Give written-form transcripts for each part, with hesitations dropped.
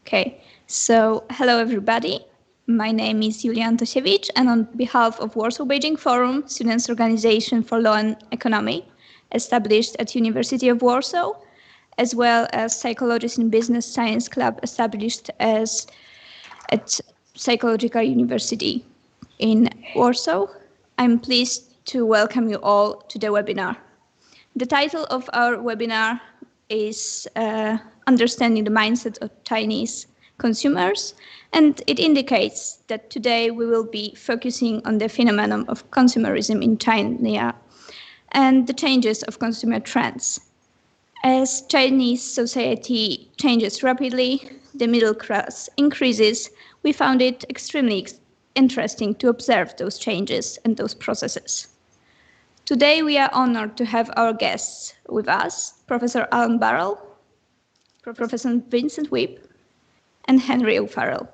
Okay, so hello everybody. My name is Julia Antosiewicz, and on behalf of Warsaw Beijing Forum, Students' Organization for Law and Economy, established at University of Warsaw, as well as Psychologists in Business Science Club, established at Psychological University in Warsaw, I'm pleased to welcome you all to the webinar. The title of our webinar is Understanding the Mindset of Chinese Consumers, and it indicates that today we will be focusing on the phenomenon of consumerism in China and the changes of consumer trends. As Chinese society changes rapidly, the middle class increases, we found it extremely interesting to observe those changes and those processes. Today, we are honored to have our guests with us, Professor Alan Barrell, Professor Vincent Yip, and Henry O'Farrell.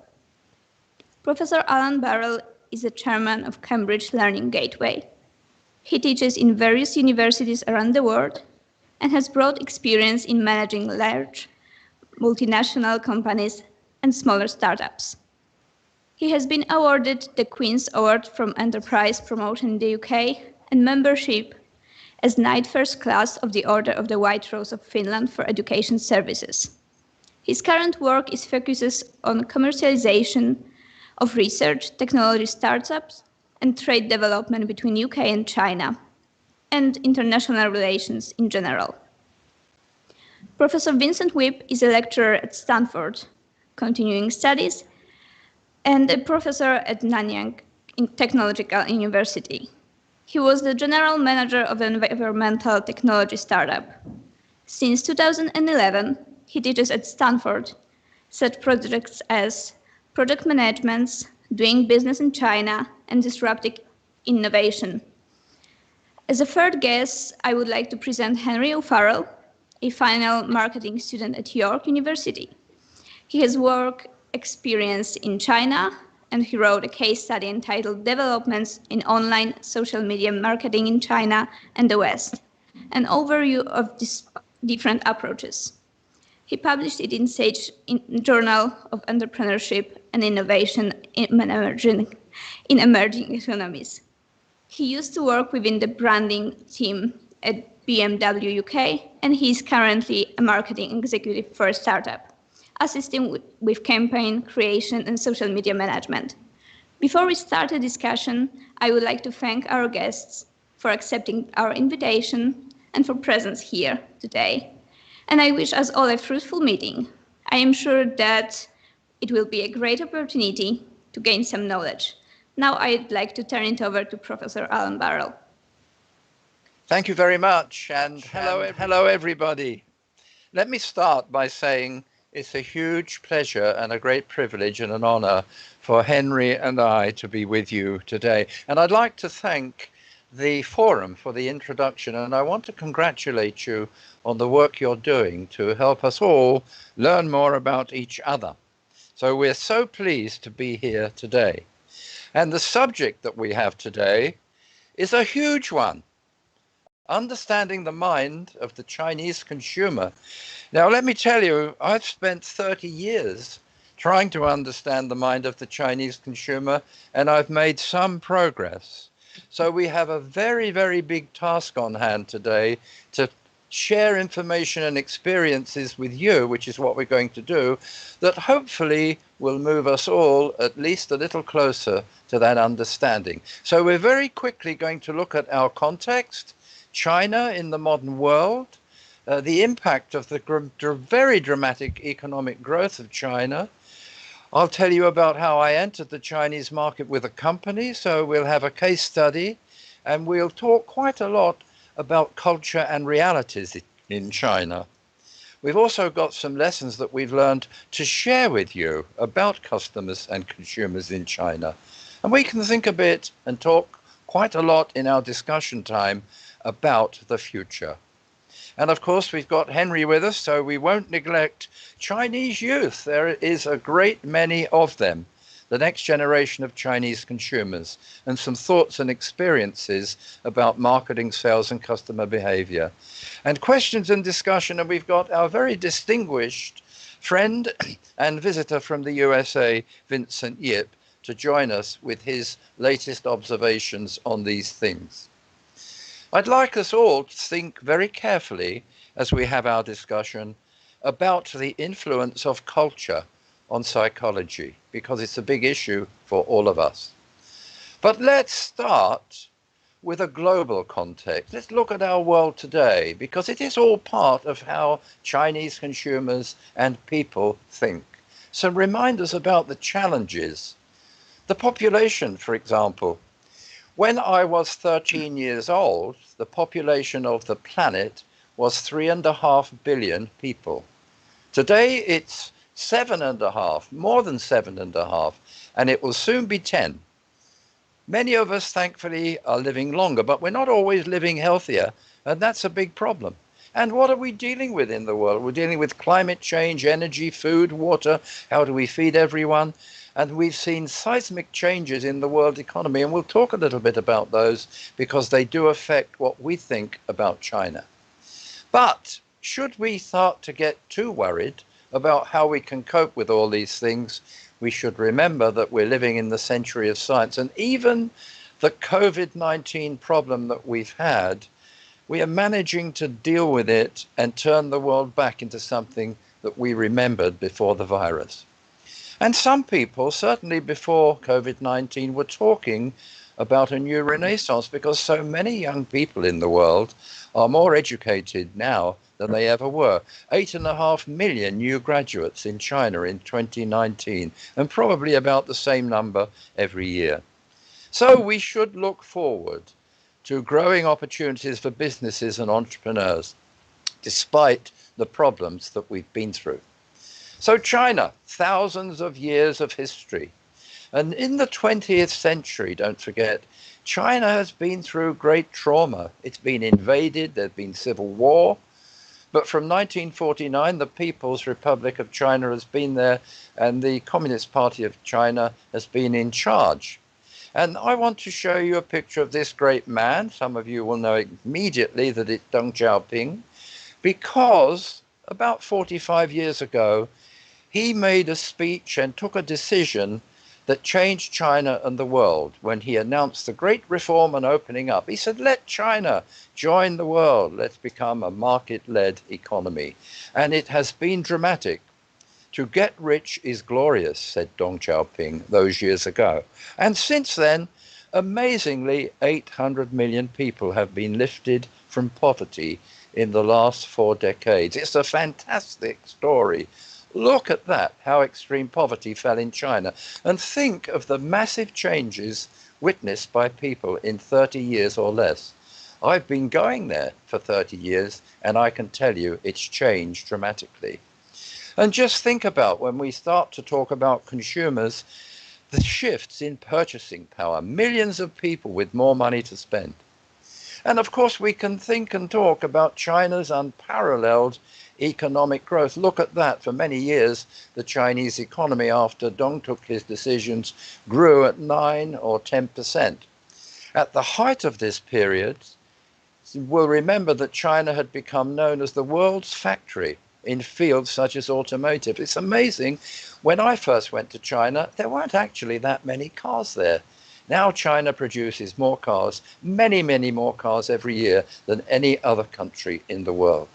Professor Alan Barrell is the chairman of Cambridge Learning Gateway. He teaches in various universities around the world and has broad experience in managing large multinational companies and smaller startups. He has been awarded the Queen's Award from Enterprise Promotion in the UK and membership as Knight First Class of the Order of the White Rose of Finland for education services. His current work focuses on commercialization of research, technology startups, and trade development between UK and China, and international relations in general. Professor Vincent Yip is a lecturer at Stanford, continuing studies, and a professor at Nanyang Technology University. He was the general manager of an environmental technology startup. Since 2011, he teaches at Stanford such projects as project management, doing business in China, and disruptive innovation. As a third guest, I would like to present Henry O'Farrell, a final marketing student at York University. He has work experience in China, and he wrote a case study entitled Developments in Online Social Media Marketing in China and the West, an overview of these different approaches. He published it in Sage Journal of Entrepreneurship and Innovation in Emerging Economies. He used to work within the branding team at BMW UK, and he is currently a marketing executive for a startup, assisting with campaign creation and social media management. Before we start the discussion, I would like to thank our guests for accepting our invitation and for presence here today. And I wish us all a fruitful meeting. I am sure that it will be a great opportunity to gain some knowledge. Now I'd like to turn it over to Professor Alan Barrell. Thank you very much, and hello everybody. Let me start by saying it's a huge pleasure and a great privilege and an honor for Henry and I to be with you today. And I'd like to thank the forum for the introduction, and I want to congratulate you on the work you're doing to help us all learn more about each other. So we're so pleased to be here today. And the subject that we have today is a huge one: understanding the mind of the Chinese consumer. Now, let me tell you, I've spent 30 years trying to understand the mind of the Chinese consumer, and I've made some progress. So we have a very, very big task on hand today to share information and experiences with you, which is what we're going to do, that hopefully will move us all at least a little closer to that understanding. So we're very quickly going to look at our context, China in the modern world, the impact of the very dramatic economic growth of China. I'll tell you about how I entered the Chinese market with a company, so we'll have a case study, and we'll talk quite a lot about culture and realities in China. We've also got some lessons that we've learned to share with you about customers and consumers in China. And we can think a bit and talk quite a lot in our discussion time about the future. And of course, we've got Henry with us, so we won't neglect Chinese youth. There is a great many of them, the next generation of Chinese consumers, and some thoughts and experiences about marketing, sales, and customer behavior. And questions and discussion, and we've got our very distinguished friend and visitor from the USA, Vincent Yip, to join us with his latest observations on these things. I'd like us all to think very carefully as we have our discussion about the influence of culture on psychology, because it's a big issue for all of us. But let's start with a global context. Let's look at our world today, because it is all part of how Chinese consumers and people think. So remind us about the challenges. The population, for example. When I was 13 years old, the population of the planet was 3.5 billion people. Today it's 7.5, more than 7.5, and it will soon be 10. Many of us, thankfully, are living longer, but we're not always living healthier, and that's a big problem. And what are we dealing with in the world? We're dealing with climate change, energy, food, water. How do we feed everyone? And we've seen seismic changes in the world economy, and we'll talk a little bit about those because they do affect what we think about China. But should we start to get too worried about how we can cope with all these things, we should remember that we're living in the century of science. And even the COVID-19 problem that we've had, we are managing to deal with it and turn the world back into something that we remembered before the virus. And some people, certainly before COVID-19, were talking about a new renaissance because so many young people in the world are more educated now than they ever were. 8.5 million new graduates in China in 2019, and probably about the same number every year. So we should look forward to growing opportunities for businesses and entrepreneurs, despite the problems that we've been through. So China, thousands of years of history. And in the 20th century, don't forget, China has been through great trauma. It's been invaded, there's been civil war. But from 1949, the People's Republic of China has been there, and the Communist Party of China has been in charge. And I want to show you a picture of this great man. Some of you will know immediately that it's Deng Xiaoping, because about 45 years ago, he made a speech and took a decision that changed China and the world when he announced the great reform and opening up. He said, let China join the world. Let's become a market-led economy. And it has been dramatic. To get rich is glorious, said Deng Xiaoping those years ago. And since then, amazingly, 800 million people have been lifted from poverty in the last 4 decades. It's a fantastic story. Look at that, how extreme poverty fell in China, and think of the massive changes witnessed by people in 30 years or less. I've been going there for 30 years, and I can tell you it's changed dramatically. And just think about when we start to talk about consumers, the shifts in purchasing power, millions of people with more money to spend. And of course, we can think and talk about China's unparalleled economic growth. Look at that. For many years, the Chinese economy, after Deng took his decisions, grew at 9 or 10%. At the height of this period, we'll remember that China had become known as the world's factory in fields such as automotive. It's amazing. When I first went to China, there weren't actually that many cars there. Now China produces more cars, many, many more cars every year than any other country in the world.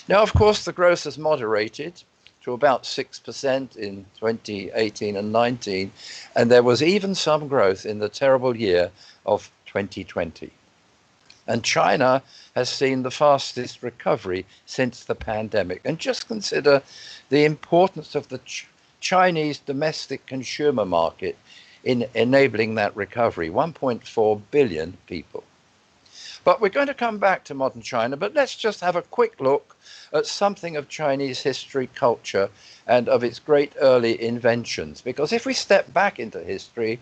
Now, of course, the growth has moderated to about 6% in 2018 and 19, and there was even some growth in the terrible year of 2020. And China has seen the fastest recovery since the pandemic. And just consider the importance of the Chinese domestic consumer market in enabling that recovery, 1.4 billion people. But we're going to come back to modern China, but let's just have a quick look at something of Chinese history, culture, and of its great early inventions. Because if we step back into history,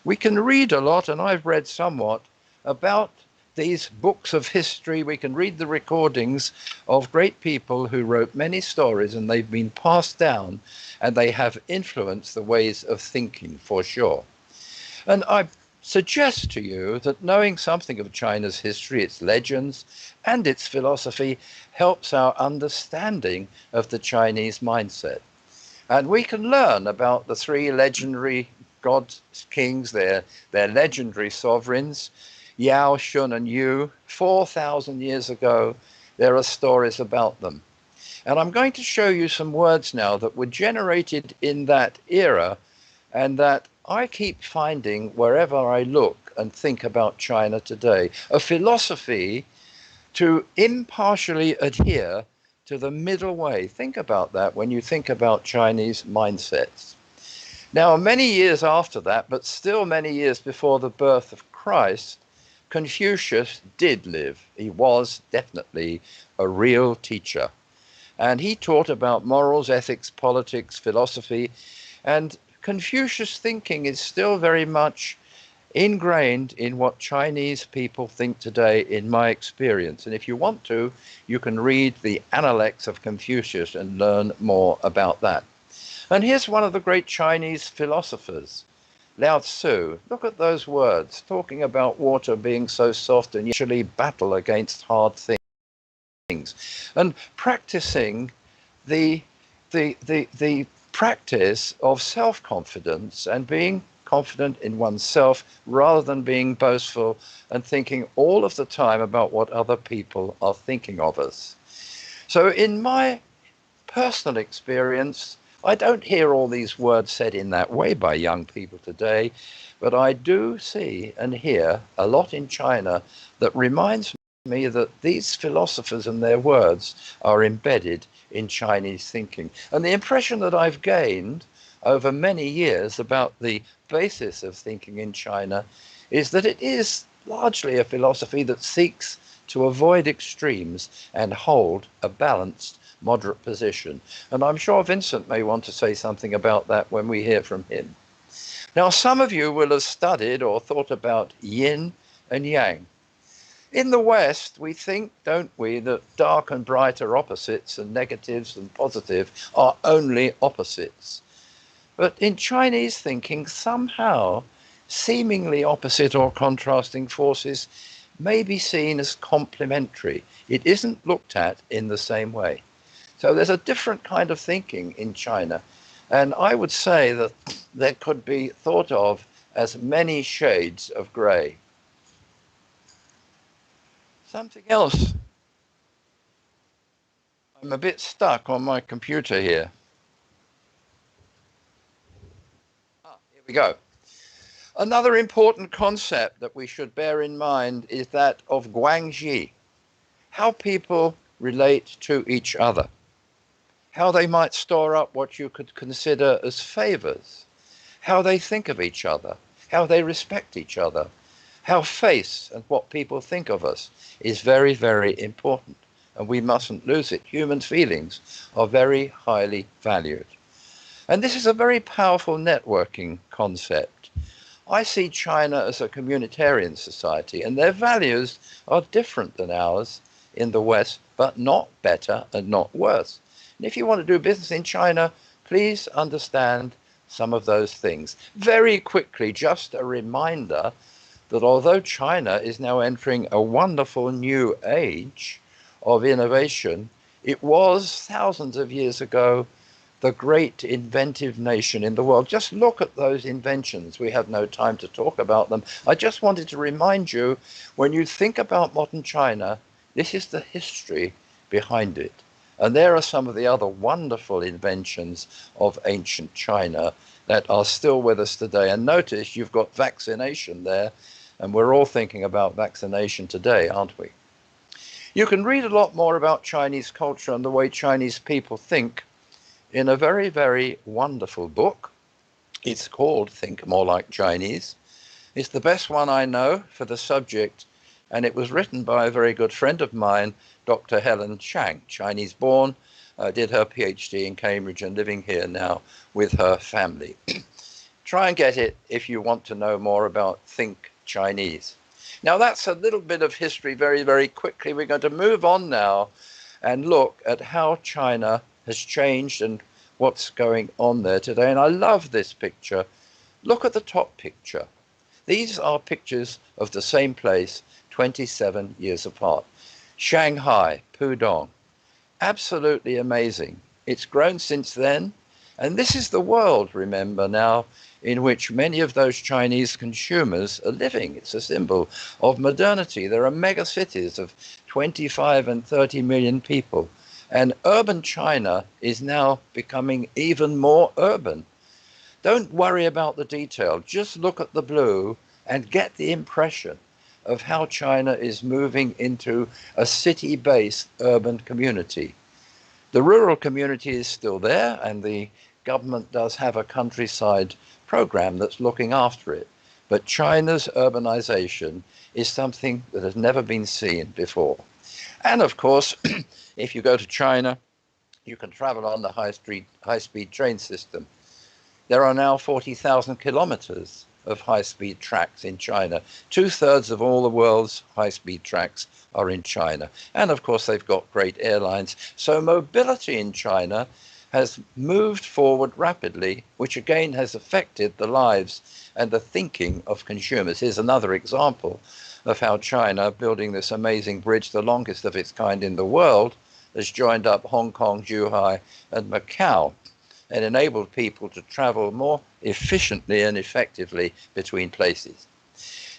we can read a lot, and I've read somewhat, about these books of history. We can read the recordings of great people who wrote many stories, and they've been passed down, and they have influenced the ways of thinking for sure. And I suggest to you that knowing something of China's history, its legends, and its philosophy helps our understanding of the Chinese mindset. And we can learn about the three legendary god kings, their legendary sovereigns, Yao, Shun, and Yu. 4,000 years ago, there are stories about them. And I'm going to show you some words now that were generated in that era and that I keep finding wherever I look and think about China today. A philosophy to impartially adhere to the middle way. Think about that when you think about Chinese mindsets. Now, many years after that, but still many years before the birth of Christ, Confucius did live. He was definitely a real teacher. And he taught about morals, ethics, politics, philosophy, and Confucius thinking is still very much ingrained in what Chinese people think today, in my experience. And if you want to, you can read the Analects of Confucius and learn more about that. And here's one of the great Chinese philosophers, Lao Tzu. Look at those words, talking about water being so soft and usually battle against hard things. And practicing the practice of self-confidence and being confident in oneself rather than being boastful and thinking all of the time about what other people are thinking of us. So in my personal experience, I don't hear all these words said in that way by young people today, but I do see and hear a lot in China that reminds me that these philosophers and their words are embedded in Chinese thinking. And the impression that I've gained over many years about the basis of thinking in China is that it is largely a philosophy that seeks to avoid extremes and hold a balanced, moderate position. And I'm sure Vincent may want to say something about that when we hear from him. Now, some of you will have studied or thought about yin and yang. In the West, we think, don't we, that dark and bright are opposites and negatives and positive are only opposites. But in Chinese thinking, somehow, seemingly opposite or contrasting forces may be seen as complementary. It isn't looked at in the same way. So there's a different kind of thinking in China. And I would say that there could be thought of as many shades of grey. Something else. I'm a bit stuck on my computer here. Here we go. Another important concept that we should bear in mind is that of guangxi, how people relate to each other, how they might store up what you could consider as favors, how they think of each other, how they respect each other, how face and what people think of us is very, very important, and we mustn't lose it. Human feelings are very highly valued. And this is a very powerful networking concept. I see China as a communitarian society, and their values are different than ours in the West, but not better and not worse. And if you want to do business in China, please understand some of those things. Very quickly, just a reminder that although China is now entering a wonderful new age of innovation, it was thousands of years ago the great inventive nation in the world. Just look at those inventions. We have no time to talk about them. I just wanted to remind you, when you think about modern China, this is the history behind it. And there are some of the other wonderful inventions of ancient China that are still with us today. And notice you've got vaccination there, and we're all thinking about vaccination today, aren't we? You can read a lot more about Chinese culture and the way Chinese people think in a very, very wonderful book. It's called Think More Like Chinese. It's the best one I know for the subject, and it was written by a very good friend of mine, Dr. Helen Chang, Chinese born, did her PhD in Cambridge and living here now with her family. Try and get it if you want to know more about Think Chinese. Now that's a little bit of history very, very quickly. We're going to move on now and look at how China has changed and what's going on there today. And I love this picture. Look at the top picture. These are pictures of the same place 27 years apart. Shanghai, Pudong. Absolutely amazing. It's grown since then. And this is the world, remember, now in which many of those Chinese consumers are living. It's a symbol of modernity. There are mega cities of 25 and 30 million people. And urban China is now becoming even more urban. Don't worry about the detail. Just look at the blue and get the impression of how China is moving into a city-based urban community. The rural community is still there, and the government does have a countryside program that's looking after it. But China's urbanization is something that has never been seen before. And of course, if you go to China, you can travel on the high-speed train system. There are now 40,000 kilometers of high-speed tracks in China. 2/3 of all the world's high-speed tracks are in China. And of course, they've got great airlines. So mobility in China has moved forward rapidly, which again has affected the lives and the thinking of consumers. Here's another example of how China, building this amazing bridge, the longest of its kind in the world, has joined up Hong Kong, Zhuhai, and Macau, and enabled people to travel more efficiently and effectively between places.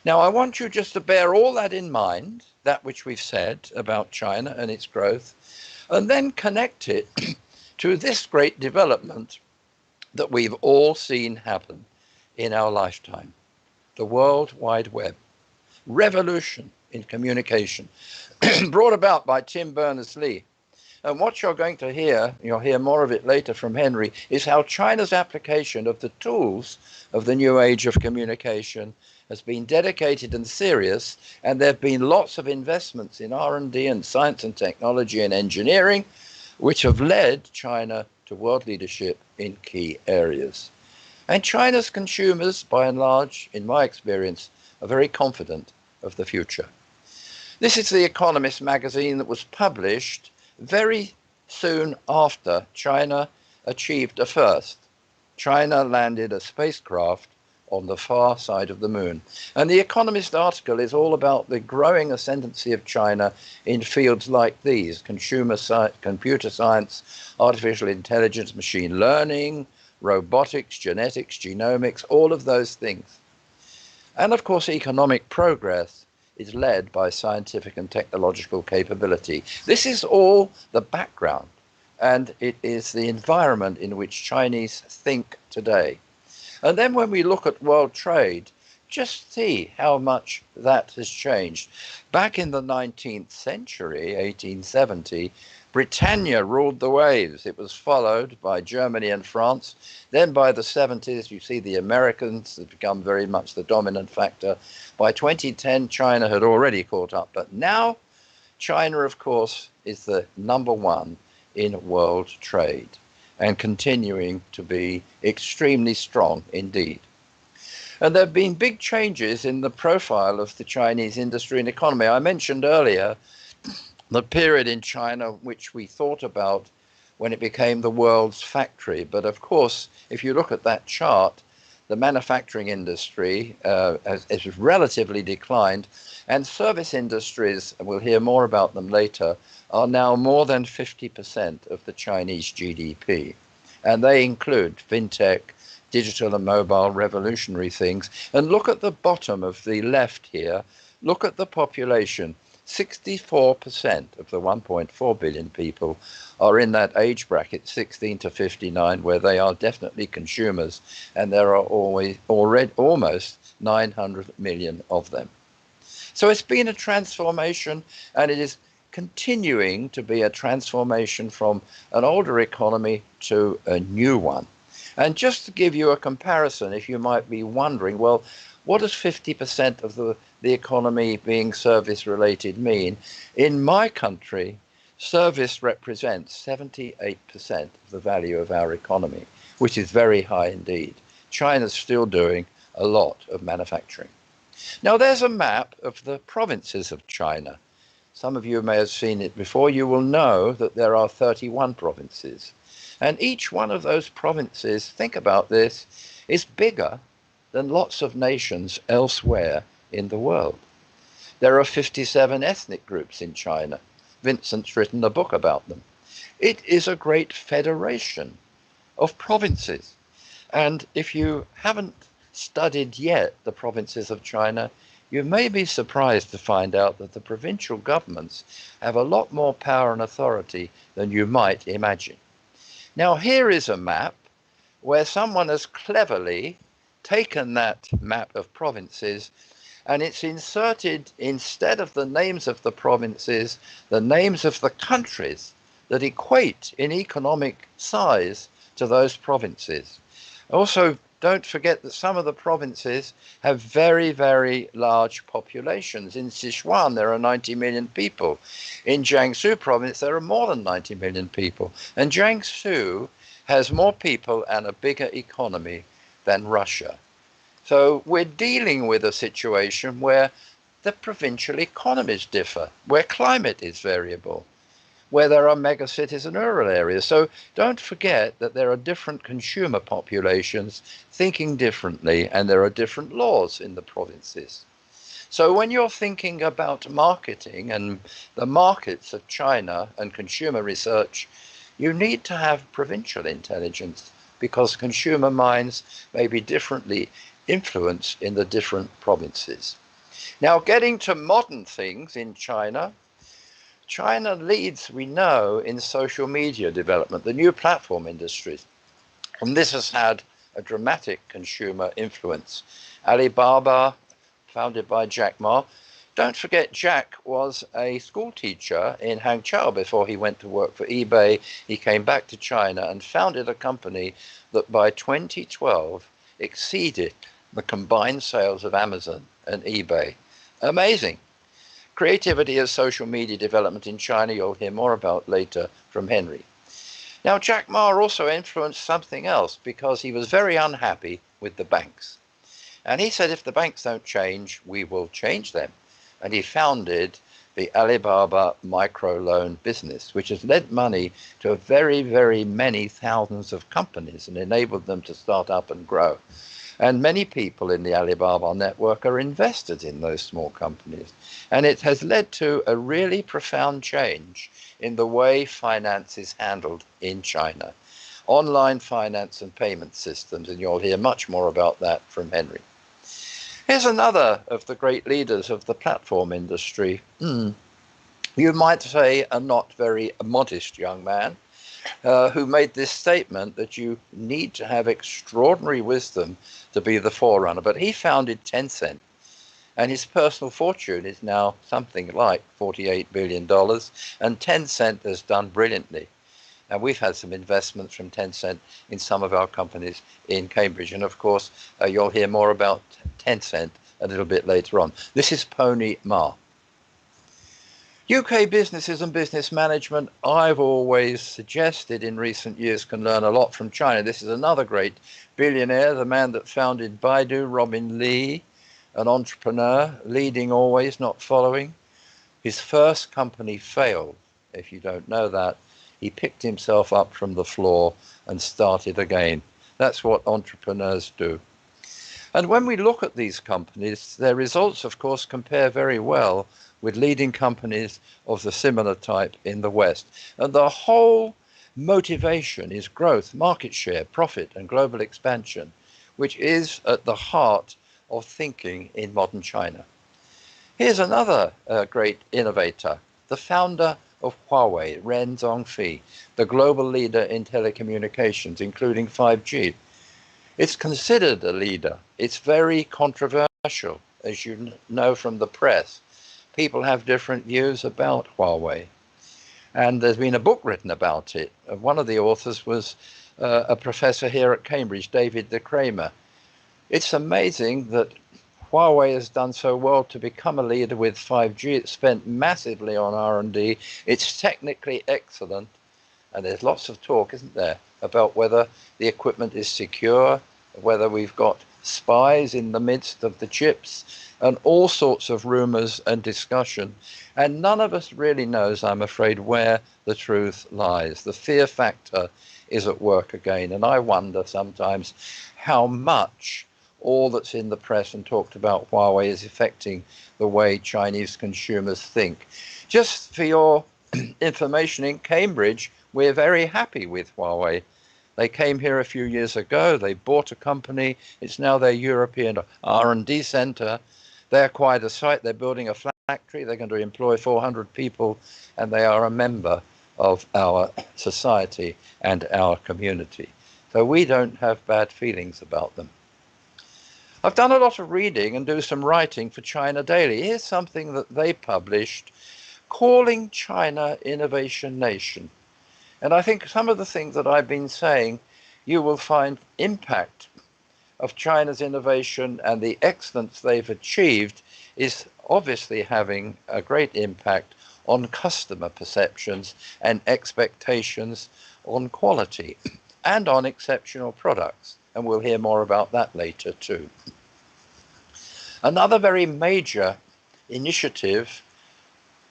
Now, I want you just to bear all that in mind, that which we've said about China and its growth, and then connect it to this great development that we've all seen happen in our lifetime, the World Wide Web, revolution in communication, brought about by Tim Berners-Lee. And what you're going to hear, you'll hear more of it later from Henry, is how China's application of the tools of the new age of communication has been dedicated and serious, and there have been lots of investments in R&D and science and technology and engineering, which have led China to world leadership in key areas. And China's consumers, by and large, in my experience, are very confident of the future. This is the Economist magazine that was published very soon after China achieved a first. China landed a spacecraft on the far side of the moon. And the Economist article is all about the growing ascendancy of China in fields like these: computer science, artificial intelligence, machine learning, robotics, genetics, genomics, all of those things. And of course, economic progress is led by scientific and technological capability. This is all the background, and it is the environment in which Chinese think today. And then when we look at world trade, just see how much that has changed. Back in the 19th century, 1870, Britannia ruled the waves. It was followed by Germany and France. Then by the 70s, you see the Americans have become very much the dominant factor. By 2010, China had already caught up. But now, China, of course, is the number one in world trade and continuing to be extremely strong indeed. And there have been big changes in the profile of the Chinese industry and economy. I mentioned earlier the period in China which we thought about when it became the world's factory. But of course, if you look at that chart, the manufacturing industry has relatively declined, and service industries, and we'll hear more about them later, are now more than 50% of the Chinese GDP. And they include fintech, digital and mobile, revolutionary things. And look at the bottom of the left here. Look at the population. 64% of the 1.4 billion people are in that age bracket, 16 to 59, where they are definitely consumers, and there are already almost 900 million of them. So it's been a transformation, and it is continuing to be a transformation from an older economy to a new one. And just to give you a comparison, if you might be wondering, well, what does 50% of the economy being service-related mean? In my country, service represents 78% of the value of our economy, which is very high indeed. China's still doing a lot of manufacturing. Now, there's a map of the provinces of China. Some of you may have seen it before. You will know that there are 31 provinces. And each one of those provinces, think about this, is bigger than lots of nations elsewhere in the world. There are 57 ethnic groups in China. Vincent's written a book about them. It is a great federation of provinces. And if you haven't studied yet the provinces of China, you may be surprised to find out that the provincial governments have a lot more power and authority than you might imagine. Now, here is a map where someone has cleverly taken that map of provinces and it's inserted, instead of the names of the provinces, the names of the countries that equate in economic size to those provinces. Also, don't forget that some of the provinces have very, very large populations. In Sichuan, there are 90 million people. In Jiangsu province, there are more than 90 million people. And Jiangsu has more people and a bigger economy than Russia. So we're dealing with a situation where the provincial economies differ, where climate is variable, where there are megacities and rural areas. So don't forget that there are different consumer populations thinking differently, and there are different laws in the provinces. So when you're thinking about marketing and the markets of China and consumer research, you need to have provincial intelligence because consumer minds may be differently influenced in the different provinces. Now, getting to modern things in China, China leads, we know, in social media development, the new platform industries. And this has had a dramatic consumer influence. Alibaba, founded by Jack Ma. Don't forget, Jack was a school teacher in Hangzhou before he went to work for eBay. He came back to China and founded a company that by 2012 exceeded the combined sales of Amazon and eBay. Amazing. Creativity as social media development in China, you'll hear more about later from Henry. Now, Jack Ma also influenced something else because he was very unhappy with the banks. And he said, if the banks don't change, we will change them. And he founded the Alibaba microloan business, which has lent money to very, very many thousands of companies and enabled them to start up and grow. And many people in the Alibaba network are invested in those small companies. And it has led to a really profound change in the way finance is handled in China. Online finance and payment systems, and you'll hear much more about that from Henry. Here's another of the great leaders of the platform industry. You might say a not very modest young man who made this statement that you need to have extraordinary wisdom to be the forerunner. But he founded Tencent, and his personal fortune is now something like $48 billion, and Tencent has done brilliantly. And we've had some investments from Tencent in some of our companies in Cambridge. And of course, you'll hear more about Tencent a little bit later on. This is Pony Ma. UK businesses and business management, I've always suggested in recent years, can learn a lot from China. This is another great billionaire, the man that founded Baidu, Robin Li, an entrepreneur, leading always, not following. His first company failed. If you don't know that, he picked himself up from the floor and started again. That's what entrepreneurs do. And when we look at these companies, their results, of course, compare very well with leading companies of the similar type in the West. And the whole motivation is growth, market share, profit, and global expansion, which is at the heart of thinking in modern China. Here's another great innovator, the founder of Huawei, Ren Zhongfei, the global leader in telecommunications, including 5G. It's considered a leader. It's very controversial, as you know from the press. People have different views about Huawei. And there's been a book written about it. One of the authors was a professor here at Cambridge, David de Kramer. It's amazing that Huawei has done so well to become a leader with 5G. It's spent massively on R&D. It's technically excellent. And there's lots of talk, isn't there, about whether the equipment is secure, whether we've got spies in the midst of the chips, and all sorts of rumors and discussion. And none of us really knows, I'm afraid, where the truth lies. The fear factor is at work again. And I wonder sometimes how much all that's in the press and talked about Huawei is affecting the way Chinese consumers think. Just for your information, in Cambridge, we're very happy with Huawei. They came here a few years ago. They bought a company. It's now their European R&D center. They acquired a site. They're building a factory. They're going to employ 400 people, and they are a member of our society and our community. So we don't have bad feelings about them. I've done a lot of reading and do some writing for China Daily. Here's something that they published, calling China Innovation Nation. And I think some of the things that I've been saying, you will find impact of China's innovation and the excellence they've achieved is obviously having a great impact on customer perceptions and expectations on quality and on exceptional products. And we'll hear more about that later too. Another very major initiative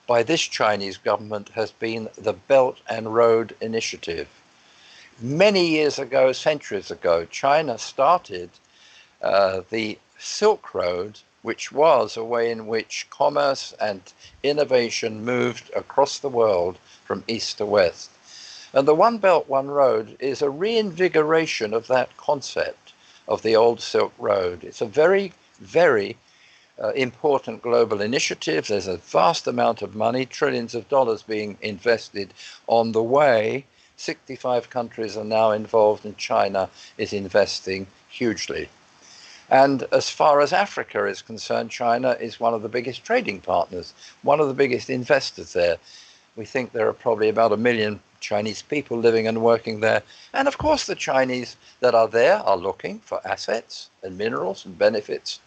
by this Chinese government has been the Belt and Road Initiative. Many years ago, centuries ago, China started the Silk Road, which was a way in which commerce and innovation moved across the world from east to west. And the One Belt, One Road is a reinvigoration of that concept of the old Silk Road. It's a very, very important global initiative. There's a vast amount of money, trillions of dollars being invested on the way. 65 countries are now involved, and China is investing hugely. And as far as Africa is concerned, China is one of the biggest trading partners, one of the biggest investors there. We think there are probably about 1 million Chinese people living and working there. And of course, the Chinese that are there are looking for assets and minerals and benefits,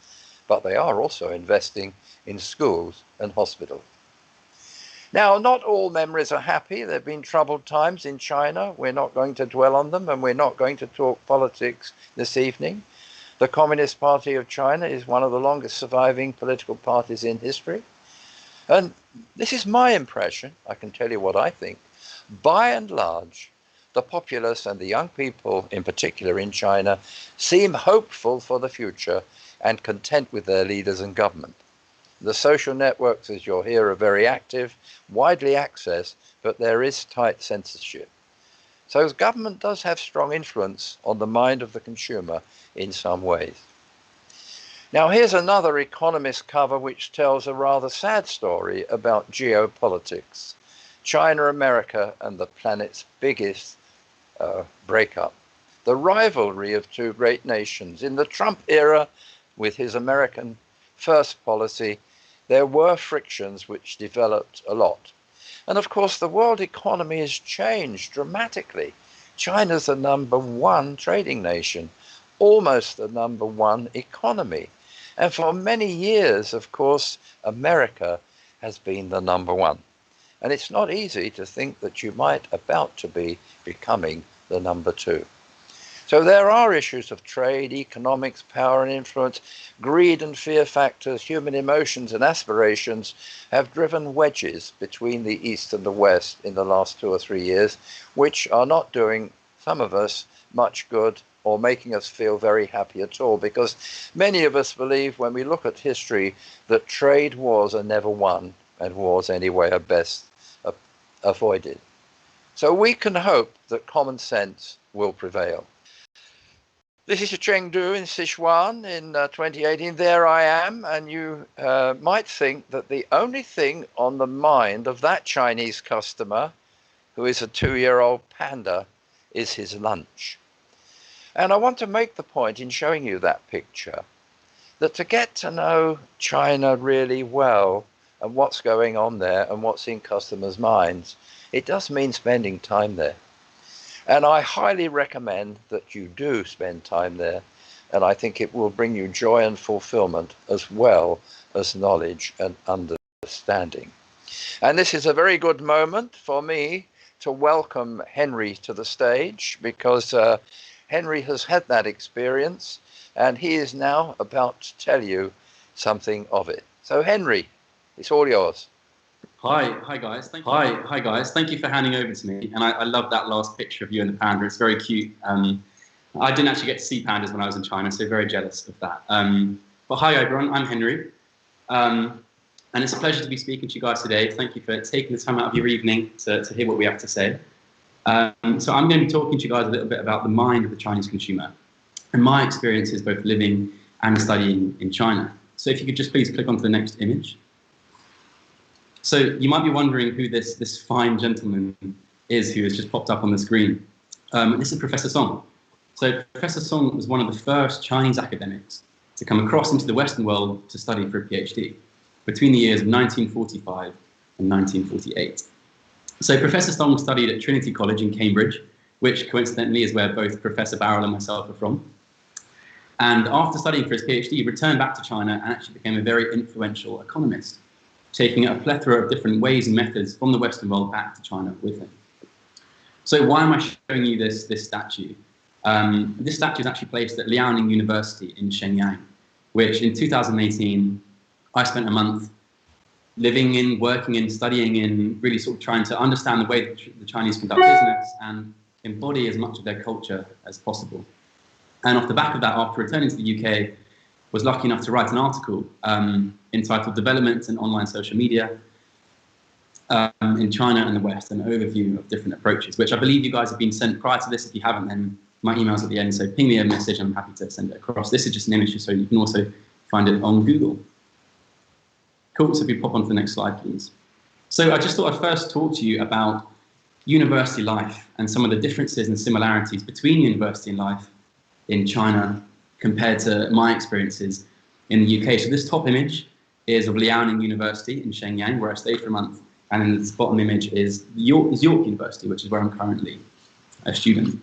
but they are also investing in schools and hospitals. Now, not all memories are happy. There have been troubled times in China. We're not going to dwell on them, and we're not going to talk politics this evening. The Communist Party of China is one of the longest surviving political parties in history. And this is my impression. I can tell you what I think. By and large, the populace and the young people, in particular in China, seem hopeful for the future and content with their leaders and government. The social networks, as you'll hear, are very active, widely accessed, but there is tight censorship. So government does have strong influence on the mind of the consumer in some ways. Now here's another Economist cover which tells a rather sad story about geopolitics. China, America, and the planet's biggest breakup. The rivalry of two great nations. In the Trump era, with his American first policy, there were frictions which developed a lot. And of course, the world economy has changed dramatically. China's the #1 trading nation, almost the #1 economy. And for many years, of course, America has been the #1. And it's not easy to think that you might about to be becoming the #2. So there are issues of trade, economics, power and influence, greed and fear factors, human emotions and aspirations have driven wedges between the East and the West in the last 2 or 3 years, which are not doing some of us much good or making us feel very happy at all, because many of us believe when we look at history that trade wars are never won and wars anyway are best avoided. So we can hope that common sense will prevail. This is Chengdu in Sichuan in 2018. There I am, and you might think that the only thing on the mind of that Chinese customer, who is a 2-year-old panda, is his lunch. And I want to make the point in showing you that picture, that to get to know China really well and what's going on there and what's in customers' minds, it does mean spending time there. And I highly recommend that you do spend time there, and I think it will bring you joy and fulfillment as well as knowledge and understanding. And this is a very good moment for me to welcome Henry to the stage, because Henry has had that experience, and he is now about to tell you something of it. So Henry, it's all yours. Hi guys. Thank you for handing over to me. And I love that last picture of you and the panda. It's very cute. I didn't actually get to see pandas when I was in China, so very jealous of that. But hi everyone, I'm Henry. And it's a pleasure to be speaking to you guys today. Thank you for taking the time out of your evening to hear what we have to say. So I'm going to be talking to you guys a little bit about the mind of the Chinese consumer and my experiences both living and studying in China. So if you could just please click onto the next image. So you might be wondering who this fine gentleman is who has just popped up on the screen. This is Professor Song. So Professor Song was one of the first Chinese academics to come across into the Western world to study for a PhD between the years of 1945 and 1948. So Professor Song studied at Trinity College in Cambridge, which coincidentally is where both Professor Barrell and myself are from. And after studying for his PhD, he returned back to China and actually became a very influential economist, taking a plethora of different ways and methods from the Western world back to China with him. So why am I showing you this statue? This statue is actually placed at Liaoning University in Shenyang, which in 2018, I spent a month living in, working in, studying in, really sort of trying to understand the way that the Chinese conduct business and embody as much of their culture as possible. And off the back of that, after returning to the UK, was lucky enough to write an article entitled Developments in Online Social Media in China and the West, an overview of different approaches, which I believe you guys have been sent prior to this. If you haven't, then my email's at the end, so ping me a message, I'm happy to send it across. This is just an image, so you can also find it on Google. Cool, so if you pop on to the next slide, please. So I just thought I'd first talk to you about university life and some of the differences and similarities between university life in China compared to my experiences in the UK. So this top image is of Liaoning University in Shenyang, where I stayed for a month, and then this bottom image is York University, which is where I'm currently a student.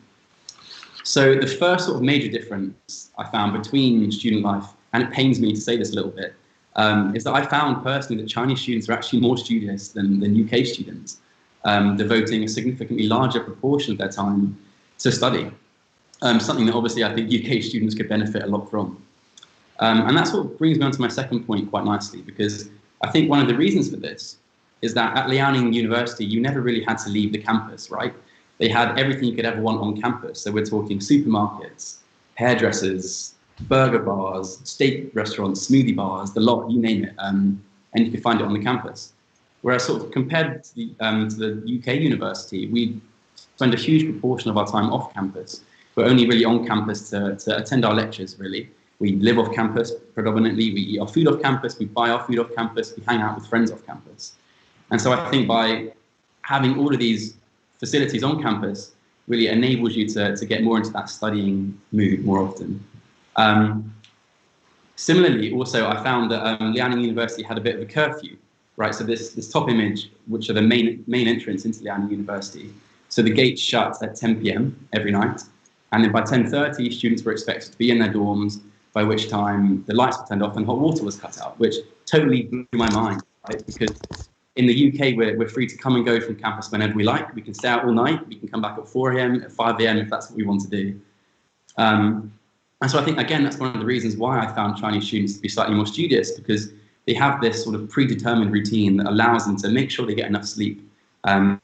So the first sort of major difference I found between student life, and it pains me to say this a little bit, is that I found personally that Chinese students are actually more studious than UK students, devoting a significantly larger proportion of their time to study. Something that obviously I think UK students could benefit a lot from. And that sort of brings me on to my second point quite nicely, because I think one of the reasons for this is that at Liaoning University, you never really had to leave the campus, right? They had everything you could ever want on campus. So we're talking supermarkets, hairdressers, burger bars, steak restaurants, smoothie bars, the lot, you name it. And you could find it on the campus. Whereas sort of compared to the UK university, we spend a huge proportion of our time off campus. We're only really on campus to attend our lectures, really. We live off campus predominantly. We eat our food off campus. We buy our food off campus. We hang out with friends off campus. And so I think by having all of these facilities on campus really enables you to get more into that studying mood more often. Similarly, also, I found that Liaoning University had a bit of a curfew, right? So this top image, which are the main entrance into Liaoning University. So the gates shut at 10 p.m. every night. And then by 10:30, students were expected to be in their dorms, by which time the lights were turned off and hot water was cut out, which totally blew my mind, right? Because in the UK, we're free to come and go from campus whenever we like. We can stay out all night. We can come back at 4 a.m., at 5 a.m. if that's what we want to do. And so I think, again, that's one of the reasons why I found Chinese students to be slightly more studious, because they have this sort of predetermined routine that allows them to make sure they get enough sleep, to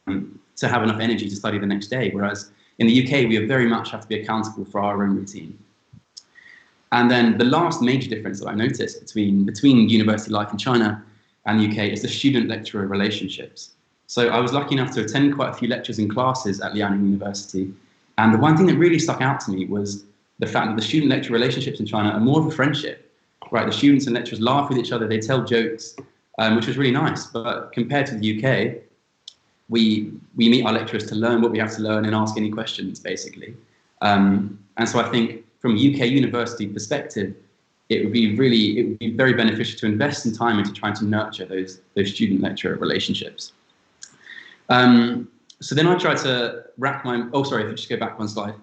have enough energy to study the next day. Whereas in the UK, we very much have to be accountable for our own routine. And then the last major difference that I noticed between university life in China and the UK is the student-lecturer relationships. So I was lucky enough to attend quite a few lectures and classes at Liaoning University. And the one thing that really stuck out to me was the fact that the student-lecturer relationships in China are more of a friendship, right? The students and lecturers laugh with each other, they tell jokes, which was really nice. But compared to the UK, we meet our lecturers to learn what we have to learn and ask any questions, basically. And so I think from a UK university perspective, it would be very beneficial to invest some time into trying to nurture those student-lecturer relationships. So then I tried to rack my, oh, sorry, if you just go back one slide.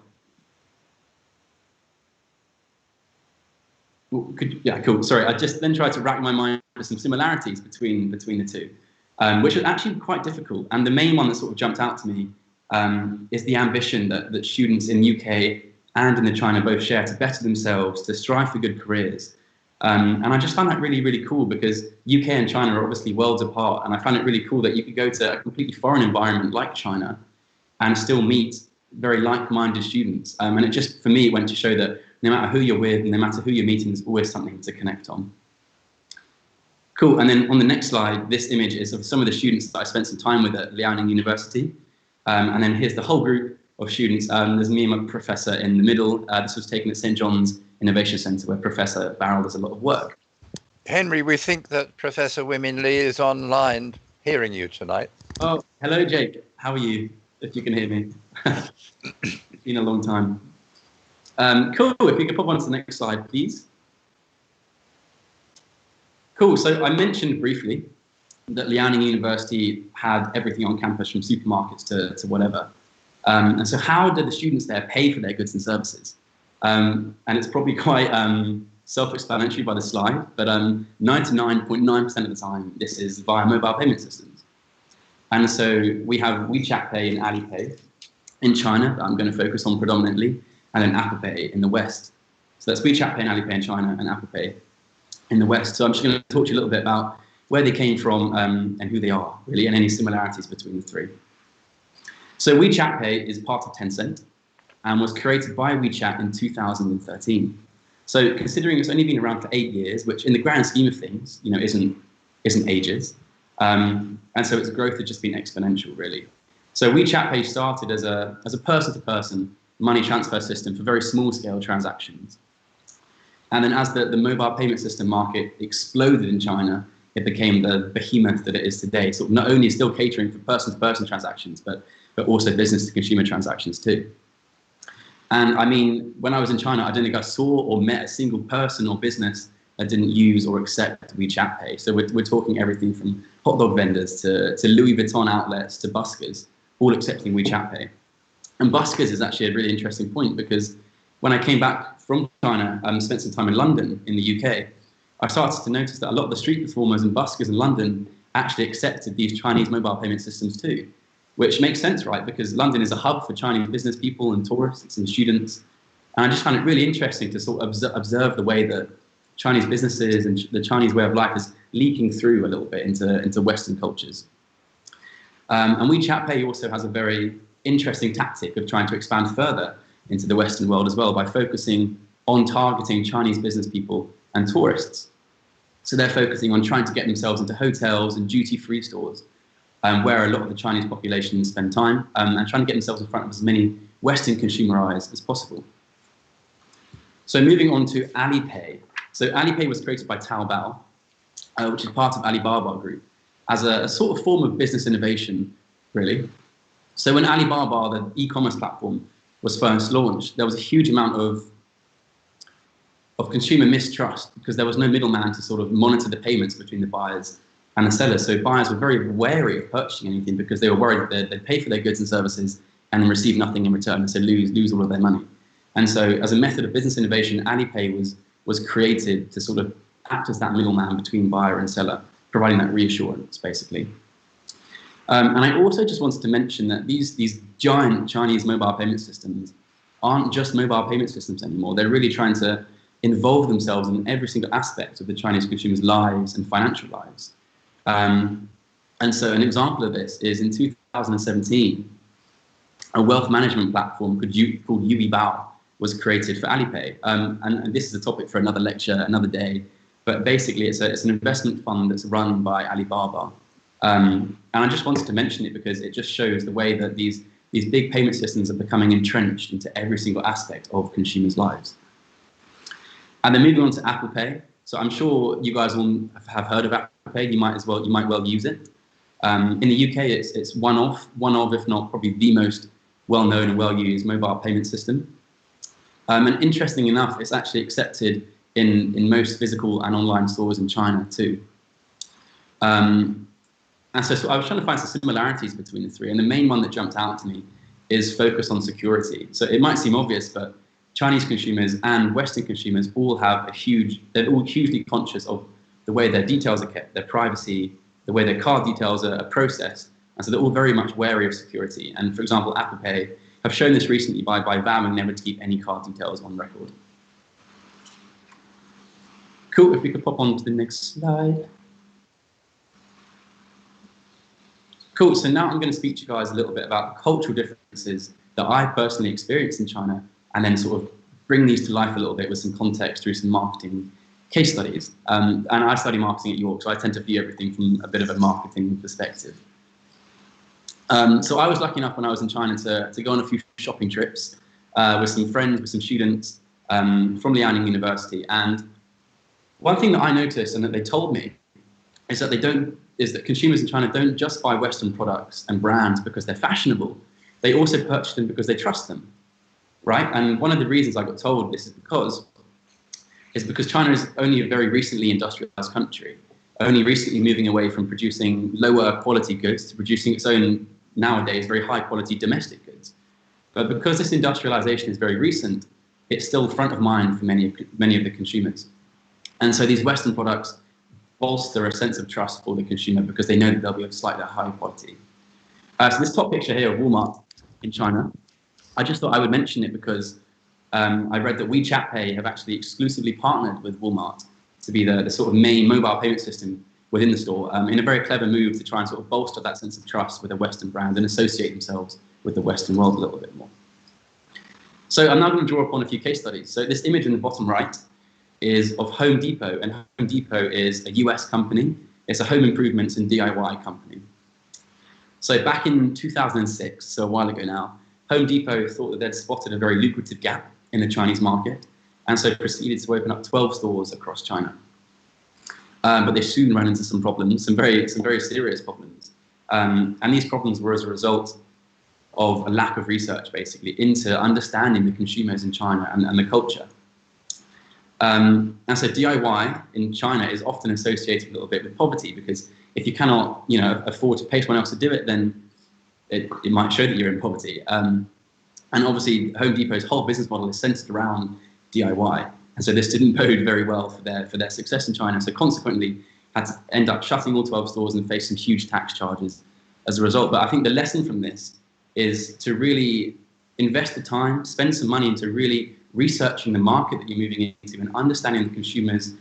Yeah, cool. Sorry, I just then tried to rack my mind for some similarities between the two, which was actually quite difficult. And the main one that sort of jumped out to me is the ambition that students in UK and in China both share to better themselves, to strive for good careers. And I just found that really, really cool, because UK and China are obviously worlds apart. And I found it really cool that you could go to a completely foreign environment like China and still meet very like-minded students. And it just, for me, it went to show that no matter who you're with, no matter who you're meeting, there's always something to connect on. Cool, and then on the next slide, this image is of some of the students that I spent some time with at Nanyang University. And then here's the whole group of students. There's me and my professor in the middle. This was taken at St. John's Innovation Centre, where Professor Barrell does a lot of work. Henry, we think that Professor Wimin Lee is online hearing you tonight. Oh, hello, Jake. How are you? If you can hear me. It's been a long time. Cool, if you could pop on to the next slide, please. Cool, so I mentioned briefly that Liaoning University had everything on campus from supermarkets to whatever. And so how did the students there pay for their goods and services? And it's probably quite self-explanatory by the slide, but 99.9% of the time, this is via mobile payment systems. And so we have WeChat Pay and Alipay in China that I'm going to focus on predominantly, and then Apple Pay in the West. So that's WeChat Pay and Alipay in China and Apple Pay in the West. So I'm just going to talk to you a little bit about where they came from and who they are, really, and any similarities between the three. So WeChat Pay is part of Tencent and was created by WeChat in 2013. So considering it's only been around for 8 years, which in the grand scheme of things, you know, isn't ages, and so its growth has just been exponential, really. So WeChat Pay started as a person-to-person money transfer system for very small-scale transactions. And then as the mobile payment system market exploded in China, it became the behemoth that it is today. So not only still catering for person-to-person transactions, but also business-to-consumer transactions too. And I mean, when I was in China, I don't think I saw or met a single person or business that didn't use or accept WeChat Pay. So we're talking everything from hot dog vendors to Louis Vuitton outlets to buskers, all accepting WeChat Pay. And buskers is actually a really interesting point, because when I came back from China and spent some time in London in the UK, I started to notice that a lot of the street performers and buskers in London actually accepted these Chinese mobile payment systems too, which makes sense, right? Because London is a hub for Chinese business people and tourists and students. And I just found it really interesting to sort of observe the way that Chinese businesses and the Chinese way of life is leaking through a little bit into Western cultures. And WeChat Pay also has a very interesting tactic of trying to expand further into the Western world as well by focusing on targeting Chinese business people and tourists. So they're focusing on trying to get themselves into hotels and duty-free stores, where a lot of the Chinese population spend time, and trying to get themselves in front of as many Western consumer eyes as possible. So moving on to Alipay. So Alipay was created by Taobao, which is part of Alibaba Group, as a sort of form of business innovation, really. So when Alibaba, the e-commerce platform, was first launched, there was a huge amount of consumer mistrust, because there was no middleman to sort of monitor the payments between the buyers and the sellers. So buyers were very wary of purchasing anything because they were worried that they'd pay for their goods and services and then receive nothing in return, and so lose all of their money. And so as a method of business innovation, Alipay was created to sort of act as that middleman between buyer and seller, providing that reassurance, basically. And I also just wanted to mention that these giant Chinese mobile payment systems aren't just mobile payment systems anymore. They're really trying to involve themselves in every single aspect of the Chinese consumers' lives and financial lives. And so an example of this is in 2017, a wealth management platform called Yuibao was created for Alipay. And this is a topic for another lecture, another day. But basically, it's an investment fund that's run by Alibaba. And I just wanted to mention it because it just shows the way that these big payment systems are becoming entrenched into every single aspect of consumers' lives. And then moving on to Apple Pay. So I'm sure you guys all have heard of Apple Pay. You might well use it. In the UK, it's one of, if not probably the most well-known and well-used mobile payment system. And interesting enough, it's actually accepted in most physical and online stores in China too. And so I was trying to find some similarities between the three, and the main one that jumped out to me is focus on security. So it might seem obvious, but Chinese consumers and Western consumers all have they're all hugely conscious of the way their details are kept, their privacy, the way their card details are processed, and so they're all very much wary of security. And for example, Apple Pay have shown this recently by vowing never to keep any card details on record. Cool, if we could pop on to the next slide. Cool, so now I'm going to speak to you guys a little bit about the cultural differences that I personally experienced in China, and then sort of bring these to life a little bit with some context through some marketing case studies. And I study marketing at York, so I tend to view everything from a bit of a marketing perspective. So I was lucky enough when I was in China to go on a few shopping trips with some friends, with some students from Nanyang University. And one thing that I noticed and that they told me is that consumers in China don't just buy Western products and brands because they're fashionable. They also purchase them because they trust them, right? And one of the reasons I got told this is because China is only a very recently industrialized country, only recently moving away from producing lower quality goods to producing its own, nowadays, very high quality domestic goods. But because this industrialization is very recent, it's still front of mind for many of the consumers. And so these Western products bolster a sense of trust for the consumer because they know that they'll be of slightly higher quality. So this top picture here of Walmart in China, I just thought I would mention it because I read that WeChat Pay have actually exclusively partnered with Walmart to be the sort of main mobile payment system within the store in a very clever move to try and sort of bolster that sense of trust with a Western brand and associate themselves with the Western world a little bit more. So I'm now going to draw upon a few case studies. So this image in the bottom right is of Home Depot, and Home Depot is a US company. It's a home improvements and DIY company. So back in 2006, so a while ago now, Home Depot thought that they'd spotted a very lucrative gap in the Chinese market, and so proceeded to open up 12 stores across China. But they soon ran into some problems, some very serious problems. And these problems were as a result of a lack of research, basically, into understanding the consumers in China and the culture. And so DIY in China is often associated a little bit with poverty, because if you cannot, afford to pay someone else to do it, then it might show that you're in poverty. And obviously, Home Depot's whole business model is centered around DIY, and so this didn't bode very well for their success in China. So consequently, had to end up shutting all 12 stores and face some huge tax charges as a result. But I think the lesson from this is to really invest the time, spend some money into really researching the market that you're moving into and understanding the consumers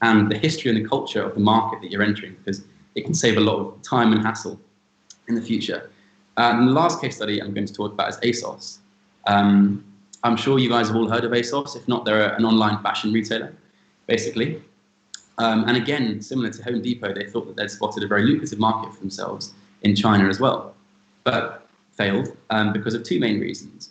and the history and the culture of the market that you're entering, because it can save a lot of time and hassle in the future. And the last case study I'm going to talk about is ASOS. I'm sure you guys have all heard of ASOS. If not, they're an online fashion retailer, basically. And again, similar to Home Depot, they thought that they'd spotted a very lucrative market for themselves in China as well, but failed because of two main reasons.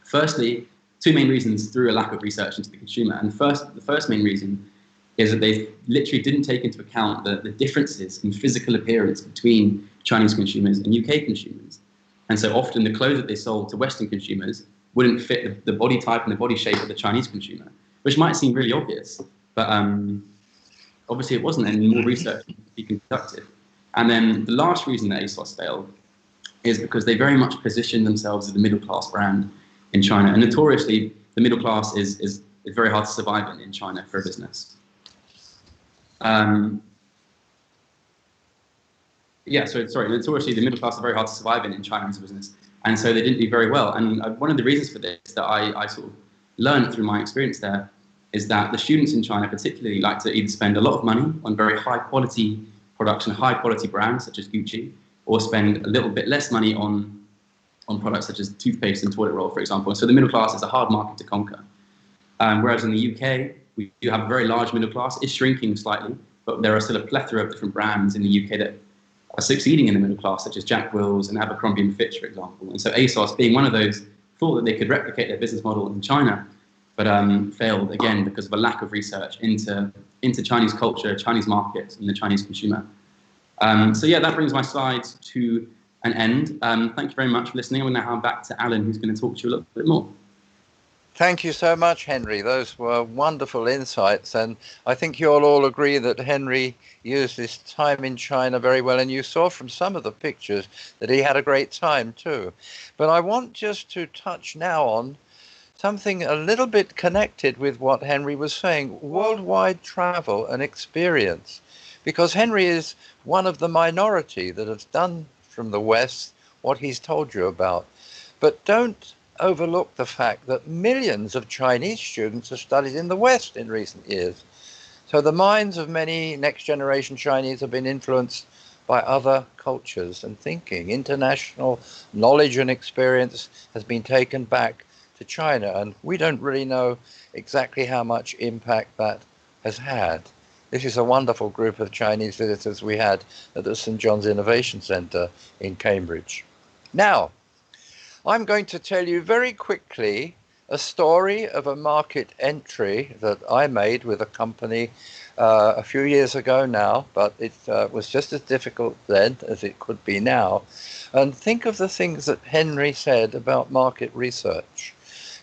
Firstly, two main reasons through a lack of research into the consumer. And the first main reason is that they literally didn't take into account the differences in physical appearance between Chinese consumers and UK consumers. And so often the clothes that they sold to Western consumers wouldn't fit the body type and the body shape of the Chinese consumer, which might seem really obvious, but obviously it wasn't, and more research needed to be conducted. And then the last reason that ASOS failed is because they very much positioned themselves as a middle-class brand in China. And notoriously, the middle class is very hard to survive in China for a business. Notoriously, the middle class is very hard to survive in China as a business. And so they didn't do very well. And one of the reasons for this that I sort of learned through my experience there is that the students in China particularly like to either spend a lot of money on very high quality products and high quality brands such as Gucci, or spend a little bit less money on products such as toothpaste and toilet roll, for example. And so the middle class is a hard market to conquer. Whereas in the UK, we do have a very large middle class. It's shrinking slightly, but there are still a plethora of different brands in the UK that are succeeding in the middle class, such as Jack Wills and Abercrombie & Fitch, for example. And so ASOS, being one of those, thought that they could replicate their business model in China, but failed, again, because of a lack of research into Chinese culture, Chinese market, and the Chinese consumer. So yeah, that brings my slides to an end. Thank you very much for listening. I'm going to hand back to Alan, who's going to talk to you a little bit more. Thank you so much, Henry. Those were wonderful insights, and I think you'll all agree that Henry used his time in China very well, and you saw from some of the pictures that he had a great time too. But I want just to touch now on something a little bit connected with what Henry was saying, worldwide travel and experience, because Henry is one of the minority that has done from the West what he's told you about. But don't overlook the fact that millions of Chinese students have studied in the West in recent years. So the minds of many next generation Chinese have been influenced by other cultures and thinking. International knowledge and experience has been taken back to China, and we don't really know exactly how much impact that has had. This is a wonderful group of Chinese visitors we had at the St. John's Innovation Centre in Cambridge. Now, I'm going to tell you very quickly a story of a market entry that I made with a company a few years ago now, but it was just as difficult then as it could be now. And think of the things that Henry said about market research.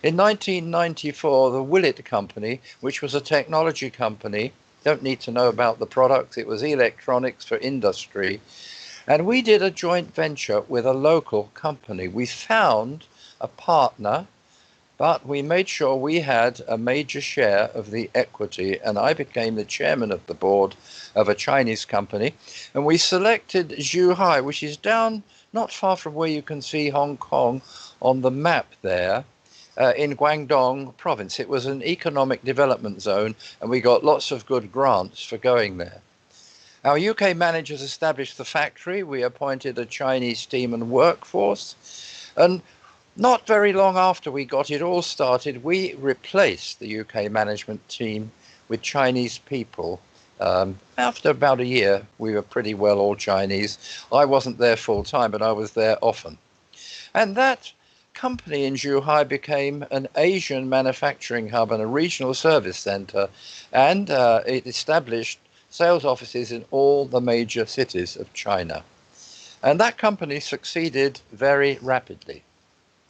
In 1994, the Willett Company, which was a technology company, don't need to know about the products, it was electronics for industry, and we did a joint venture with a local company. We found a partner, but we made sure we had a major share of the equity, and I became the chairman of the board of a Chinese company. And we selected Zhuhai, which is down not far from where you can see Hong Kong on the map there, in Guangdong province. It was an economic development zone, and we got lots of good grants for going there. Our UK managers established the factory. We appointed a Chinese team and workforce, and not very long after we got it all started, we replaced the UK management team with Chinese people. After about a year, we were pretty well all Chinese. I wasn't there full time, but I was there often. And that company in Zhuhai became an Asian manufacturing hub and a regional service center, and it established sales offices in all the major cities of China. And that company succeeded very rapidly.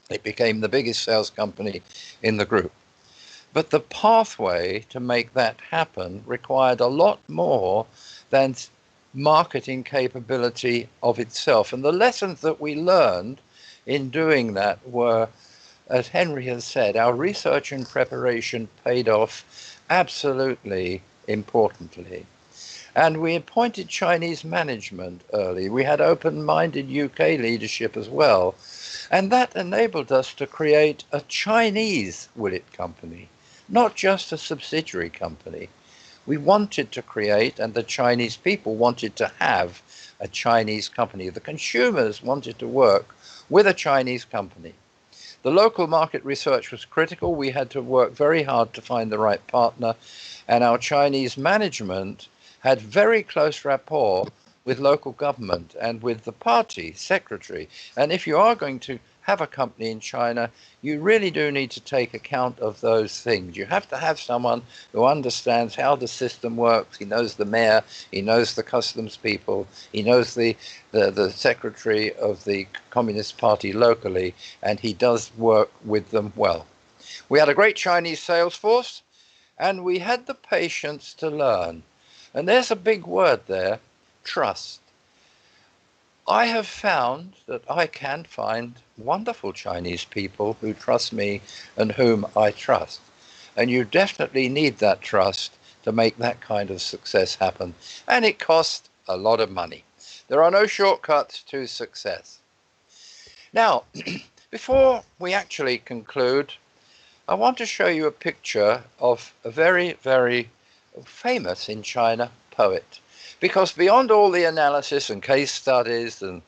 It became the biggest sales company in the group. But the pathway to make that happen required a lot more than marketing capability of itself. And the lessons that we learned in doing that were, as Henry has said, our research and preparation paid off absolutely importantly. And we appointed Chinese management early. We had open-minded UK leadership as well. And that enabled us to create a Chinese Willett Company, not just a subsidiary company. We wanted to create, and the Chinese people wanted to have, a Chinese company. The consumers wanted to work with a Chinese company. The local market research was critical. We had to work very hard to find the right partner, and our Chinese management had very close rapport with local government and with the party secretary. And if you are going to have a company in China, you really do need to take account of those things. You have to have someone who understands how the system works. He knows the mayor, he knows the customs people, he knows the secretary of the Communist Party locally, and he does work with them well. We had a great Chinese sales force, and we had the patience to learn. And there's a big word there, trust. I have found that I can find wonderful Chinese people who trust me and whom I trust. And you definitely need that trust to make that kind of success happen. And it costs a lot of money. There are no shortcuts to success. Now, before we actually conclude, I want to show you a picture of a very, very famous in China poet. Because beyond all the analysis and case studies and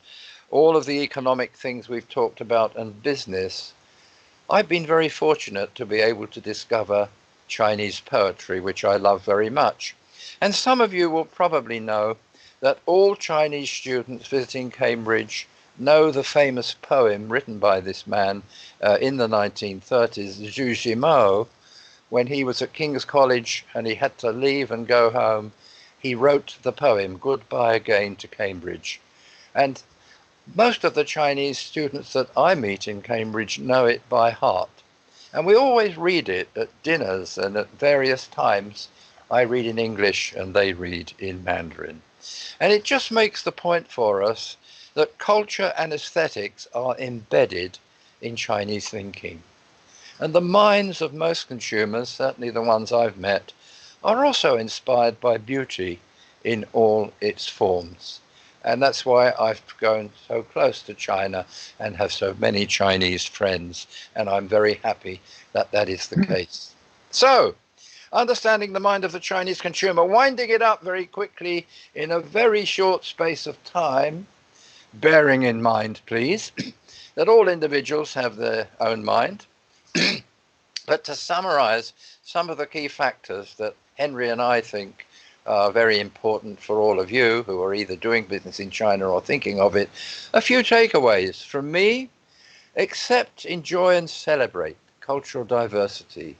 all of the economic things we've talked about and business, I've been very fortunate to be able to discover Chinese poetry, which I love very much. And some of you will probably know that all Chinese students visiting Cambridge know the famous poem written by this man in the 1930s, Zhu Zhimo. When he was at King's College and he had to leave and go home, he wrote the poem, Goodbye Again to Cambridge. And most of the Chinese students that I meet in Cambridge know it by heart. And we always read it at dinners and at various times. I read in English and they read in Mandarin. And it just makes the point for us that culture and aesthetics are embedded in Chinese thinking. And the minds of most consumers, certainly the ones I've met, are also inspired by beauty in all its forms. And that's why I've gone so close to China and have so many Chinese friends. And I'm very happy that that is the case. So Understanding the Mind of the Chinese Consumer, winding it up very quickly in a very short space of time, bearing in mind, please, that all individuals have their own mind. But to summarize some of the key factors that Henry and I think are very important for all of you who are either doing business in China or thinking of it, a few takeaways from me. Accept, enjoy, and celebrate cultural diversity.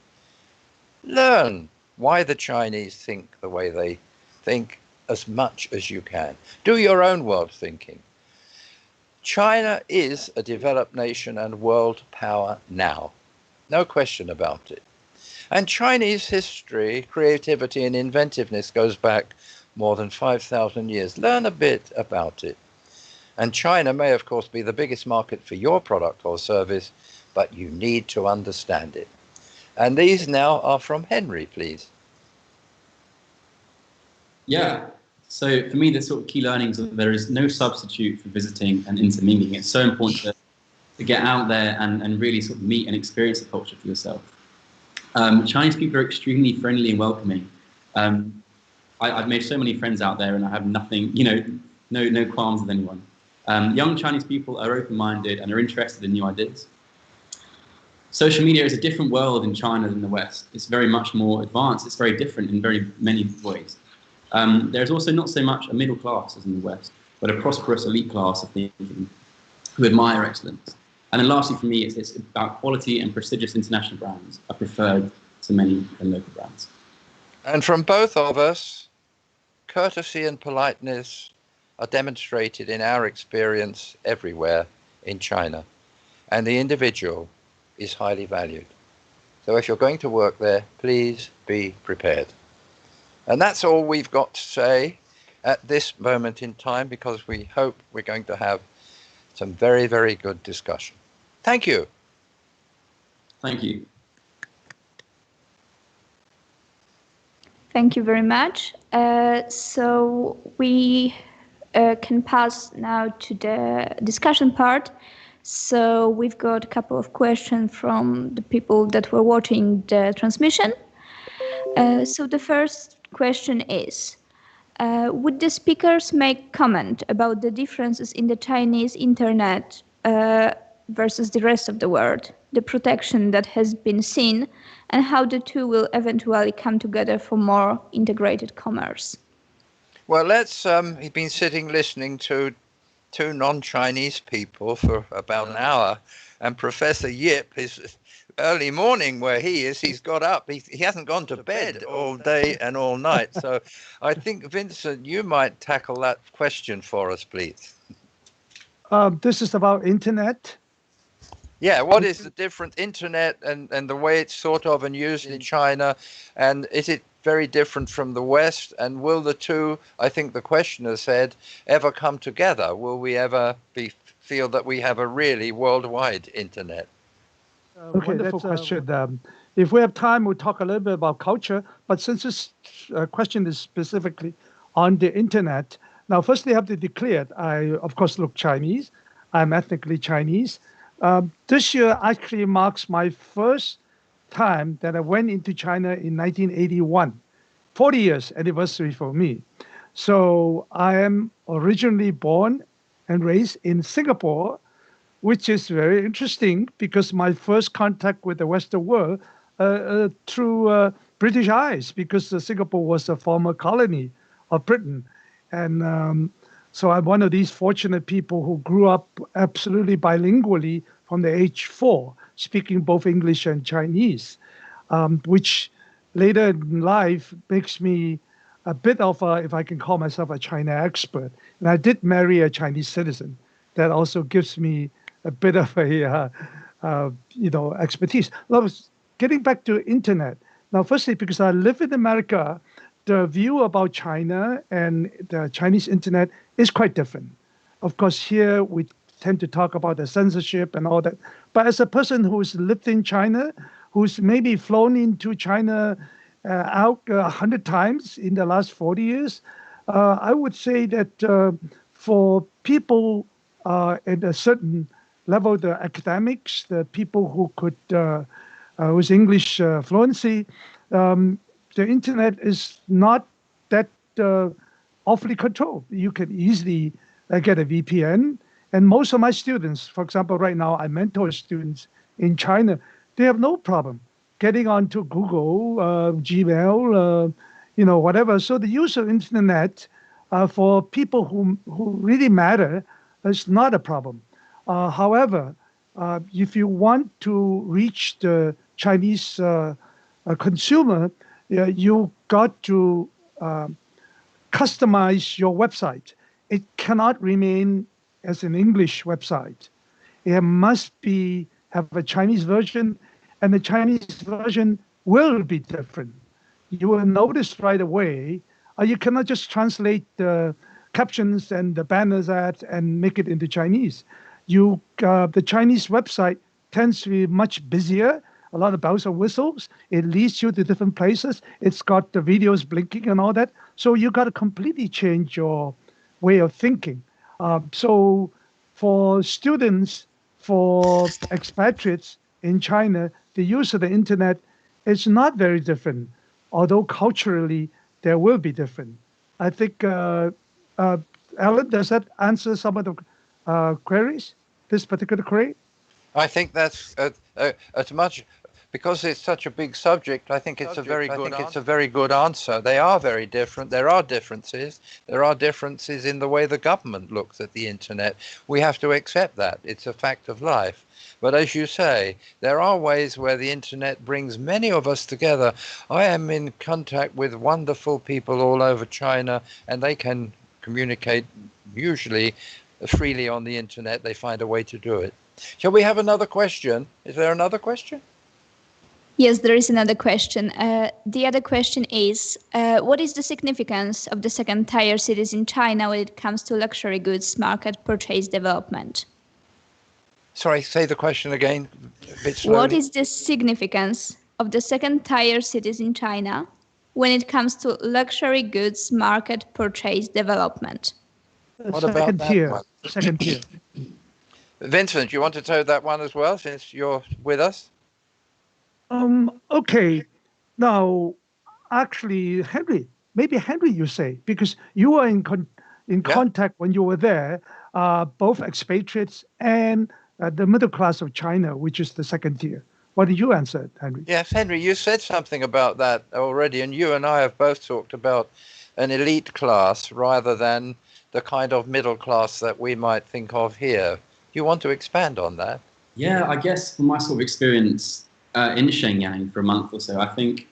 Learn why the Chinese think the way they think as much as you can. Do your own world thinking. China is a developed nation and world power now. No question about it. And Chinese history, creativity, and inventiveness goes back more than 5,000 years. Learn a bit about it. And China may, of course, be the biggest market for your product or service, but you need to understand it. And these now are from Henry, please. Yeah. So for me, the sort of key learnings are that there is no substitute for visiting and intermingling. It's so important to get out there and really sort of meet and experience the culture for yourself. Chinese people are extremely friendly and welcoming. I've made so many friends out there, and I have nothing, no qualms with anyone. Young Chinese people are open-minded and are interested in new ideas. Social media is a different world in China than the West. It's very much more advanced. It's very different in very many ways. There's also not so much a middle class as in the West, but a prosperous elite class of thinking who admire excellence. And then lastly, for me, it's about quality, and prestigious international brands are preferred to many than local brands. And from both of us, courtesy and politeness are demonstrated in our experience everywhere in China. And the individual is highly valued. So if you're going to work there, please be prepared. And that's all we've got to say at this moment in time, because we hope we're going to have some very, very good discussion. Thank you. Thank you. Thank you very much. So we can pass now to the discussion part. So we've got a couple of questions from the people that were watching the transmission. So the first question is, would the speakers make comment about the differences in the Chinese internet versus the rest of the world, the protection that has been seen, and how the two will eventually come together for more integrated commerce? Well, he's been sitting listening to two non-Chinese people for about an hour, and Professor Yip, his early morning where he is, he's got up, he hasn't gone to bed all day and all night. So I think, Vincent, you might tackle that question for us, please. This is about internet. Yeah, what is the different internet and the way it's thought of and used in China, and is it very different from the West? And will the two, I think the questioner said, ever come together? Will we ever feel that we have a really worldwide internet? Okay, wonderful question. If we have time, we'll talk a little bit about culture. But since this question is specifically on the internet, now firstly, I have to declare, I, of course, look Chinese. I'm ethnically Chinese. This year actually marks my first time that I went into China in 1981, 40 years anniversary for me. So I am originally born and raised in Singapore, which is very interesting because my first contact with the Western world through British eyes, because Singapore was a former colony of Britain. And so I'm one of these fortunate people who grew up absolutely bilingually from the age 4, speaking both English and Chinese, which later in life makes me a bit of a, if I can call myself a China expert. And I did marry a Chinese citizen. That also gives me a bit of a, expertise. Now, getting back to internet. Now, firstly, because I live in America, the view about China and the Chinese internet is quite different. Of course, here we tend to talk about the censorship and all that. But as a person who's lived in China, who's maybe flown into China out 100 times in the last 40 years, I would say that for people at a certain level, the academics, the people who could, with English fluency, the internet is not that awfully controlled. You can easily get a VPN. And most of my students, for example, right now I mentor students in China, they have no problem getting onto Google, Gmail, whatever. So the use of internet for people who really matter is not a problem. However, if you want to reach the Chinese consumer, you got to customize your website. It cannot remain as an English website. It must have a Chinese version, and the Chinese version will be different. You will notice right away. You cannot just translate the captions and the banners and make it into Chinese. The Chinese website tends to be much busier. A lot of bells and whistles. It leads you to different places. It's got the videos blinking and all that. So you got to completely change your way of thinking. So for students, for expatriates in China, the use of the internet is not very different, although culturally there will be different. I think, Alan, does that answer some of the queries, this particular query? I think that's as much, because it's such a big subject. I think it's a very good answer. They are very different. There are differences. There are differences in the way the government looks at the internet. We have to accept that. It's a fact of life. But as you say, there are ways where the internet brings many of us together. I am in contact with wonderful people all over China, and they can communicate usually freely on the internet. They find a way to do it. Shall we have another question? Is there another question? Yes, there is another question. The other question is, what is the significance of the second-tier cities in China when it comes to luxury goods market purchase development? Sorry, say the question again a bit slowly. What is the significance of the second-tier cities in China when it comes to luxury goods market purchase development? What about that one? Second tier. Vincent, you want to take that one as well, since you're with us? Okay. Now, actually, Henry, you say, because you were in contact when you were there, both expatriates and the middle class of China, which is the second tier. What did you answer, Henry? Yes, Henry, you said something about that already, and you and I have both talked about an elite class rather than the kind of middle class that we might think of here. Do you want to expand on that? Yeah, I guess from my sort of experience in Shenyang for a month or so, I think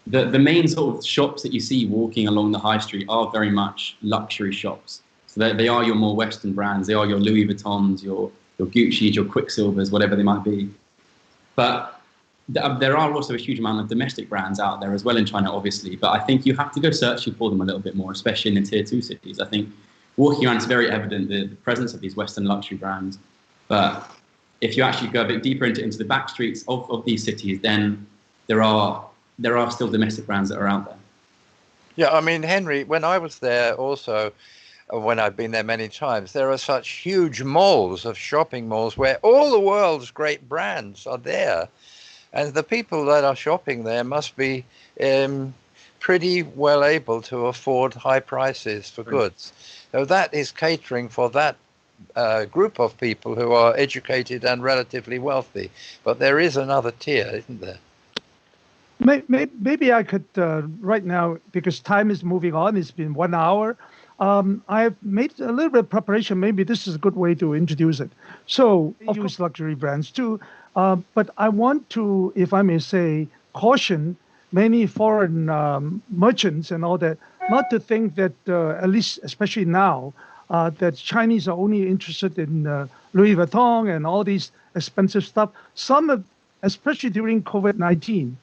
the main sort of shops that you see walking along the high street are very much luxury shops. So they are your more Western brands. They are your Louis Vuittons, your Gucci's, your Quicksilvers, whatever they might be. But there are also a huge amount of domestic brands out there as well in China, obviously. But I think you have to go searching for them a little bit more, especially in the tier 2 cities. I think walking around, it's very evident the presence of these Western luxury brands. But if you actually go a bit deeper into the back streets of these cities, then there are still domestic brands that are out there. Yeah, I mean, Henry, when I was there also, when I've been there many times, there are such huge malls of shopping malls where all the world's great brands are there. And the people that are shopping there must be pretty well able to afford high prices for goods. So that is catering for that group of people who are educated and relatively wealthy. But there is another tier, isn't there? Maybe I could, right now, because time is moving on, it's been 1 hour. I've made a little bit of preparation. Maybe this is a good way to introduce it. So I use luxury brands too. But I want to, if I may say, caution many foreign merchants and all that, not to think that, at least especially now, that Chinese are only interested in Louis Vuitton and all these expensive stuff. Some, especially during COVID-19,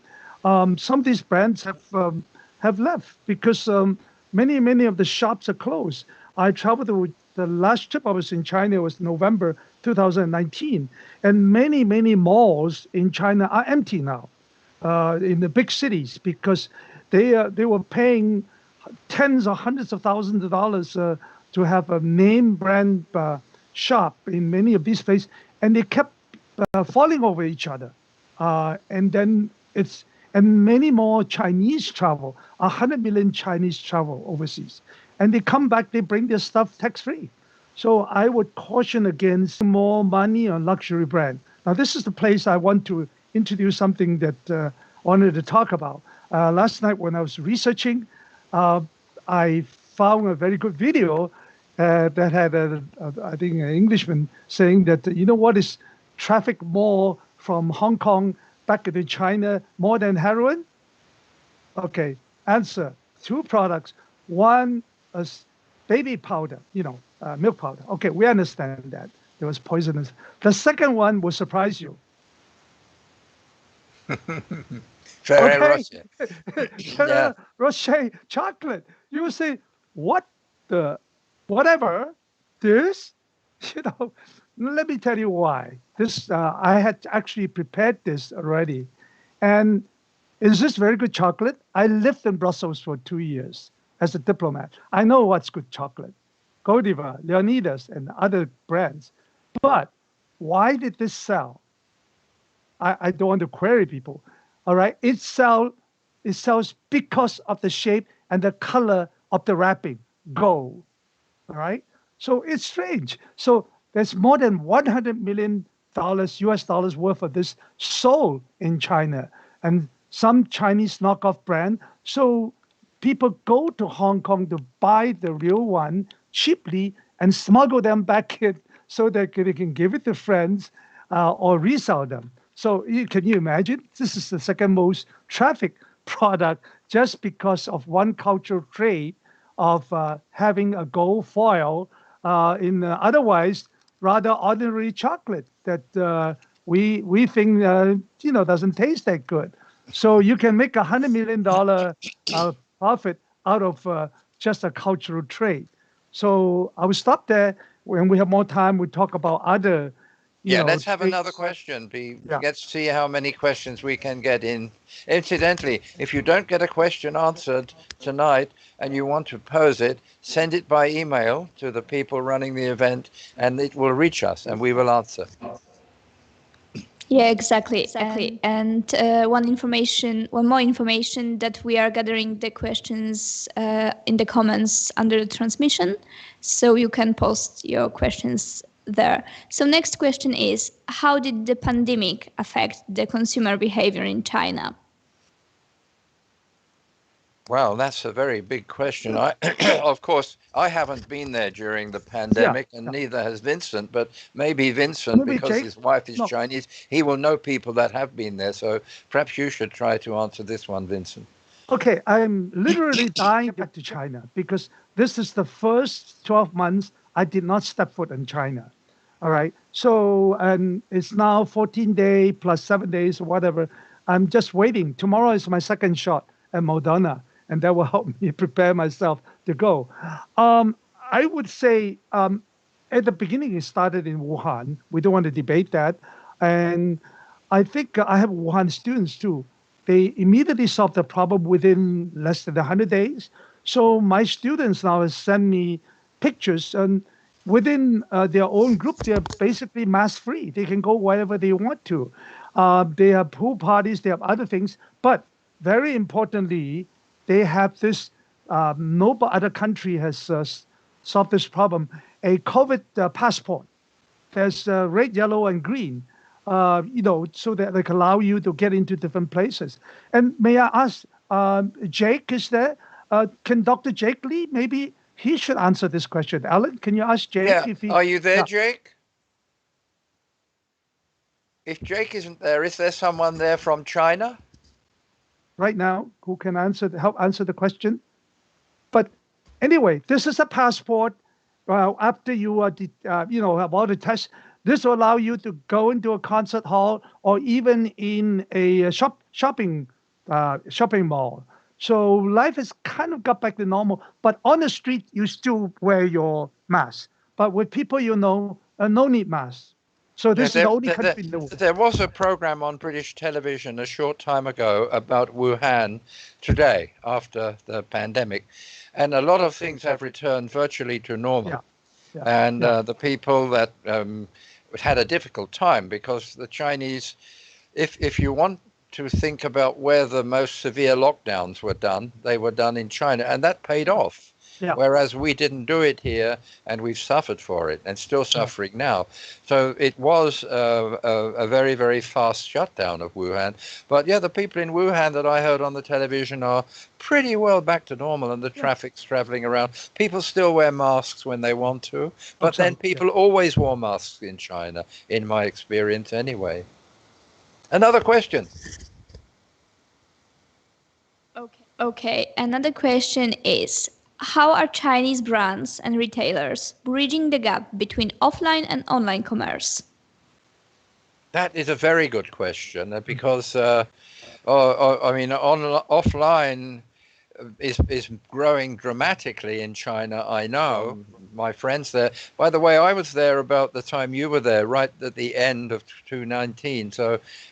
some of these brands have left because many of the shops are closed. I traveled to the last trip I was in China was November 2019, and many malls in China are empty now, in the big cities, because they were paying tens or hundreds of thousands of dollars to have a name brand shop in many of these places, and they kept falling over each other, and then And many more Chinese travel, 100 million Chinese travel overseas. And they come back, they bring their stuff tax-free. So I would caution against more money on luxury brand. Now, this is the place I want to introduce something that I wanted to talk about. Last night when I was researching, I found a very good video that had, I think, an Englishman saying that, you know what is traffic more from Hong Kong back into China more than heroin? Okay, answer, 2 products. One is baby powder, milk powder. Okay, we understand that. It was poisonous. The second one will surprise you. Ferrero Rocher. Rocher chocolate. You will say, what the, whatever, this? Let me tell you why. This, I had actually prepared this already. And is this very good chocolate? I lived in Brussels for 2 years as a diplomat. I know what's good chocolate. Godiva, Leonidas, and other brands. But why did this sell? I don't want to query people. All right, it sells because of the shape and the color of the wrapping, gold. All right, so it's strange. So there's more than $100 million US dollars worth of this sold in China, and some Chinese knockoff brand. So people go to Hong Kong to buy the real one cheaply and smuggle them back in so that they can give it to friends or resell them. So can you imagine? This is the second most trafficked product just because of one cultural trait of having a gold foil in otherwise rather ordinary chocolate that we think doesn't taste that good. So you can make $100 million profit out of just a cultural trait. So I will stop there. When we have more time, we'll talk about other. Let's have another question. Let's see how many questions we can get in. Incidentally, if you don't get a question answered tonight and you want to pose it, send it by email to the people running the event and it will reach us and we will answer. Yeah, exactly. And one more information that we are gathering the questions in the comments under the transmission, so you can post your questions there. So next question is, how did the pandemic affect the consumer behavior in China? Well, that's a very big question. Of course, I haven't been there during the pandemic, and neither has Vincent, but maybe Vincent, because Jake, his wife is Chinese, he will know people that have been there. So perhaps you should try to answer this one, Vincent. Okay, I'm literally dying back to China because this is the first 12 months I did not step foot in China. All right, so and it's now 14 days plus 7 days or whatever. I'm just waiting. Tomorrow is my second shot at Moderna, and that will help me prepare myself to go. I would say at the beginning it started in Wuhan. We don't want to debate that. And I think I have Wuhan students too. They immediately solved the problem within less than 100 days. So my students now send me pictures, and within their own group, they're basically mask-free. They can go wherever they want to. They have pool parties, they have other things. But very importantly, they have this, no other country has solved this problem, a COVID passport. There's red, yellow, and green, so that they can allow you to get into different places. And may I ask, Jake is there? Can Dr. Jake Lee, maybe he should answer this question. Alan, can you ask Jake if he... Are you there, Jake? If Jake isn't there, is there someone there from China? Right now, who can help answer the question? But anyway, this is a passport. After you have all the tests, this will allow you to go into a concert hall or even in a shopping mall. So life has kind of got back to normal. But on the street, you still wear your mask. But with people no need masks. So this is the only country in the world. There was a program on British television a short time ago about Wuhan today, after the pandemic. And a lot of things have returned virtually to normal. The people that had a difficult time, because the Chinese, if you want to think about where the most severe lockdowns were done. They were done in China, and that paid off. Yeah. Whereas we didn't do it here, and we've suffered for it, and still suffering now. So it was a very, very fast shutdown of Wuhan. But yeah, the people in Wuhan that I heard on the television are pretty well back to normal, and the traffic's traveling around. People still wear masks when they want to, but then people always wore masks in China, in my experience anyway. Another question. Okay. Another question is, how are Chinese brands and retailers bridging the gap between offline and online commerce? That is a very good question, because offline is growing dramatically in China. I know my friends there. By the way, I was there about the time you were there, right at the end of 2019.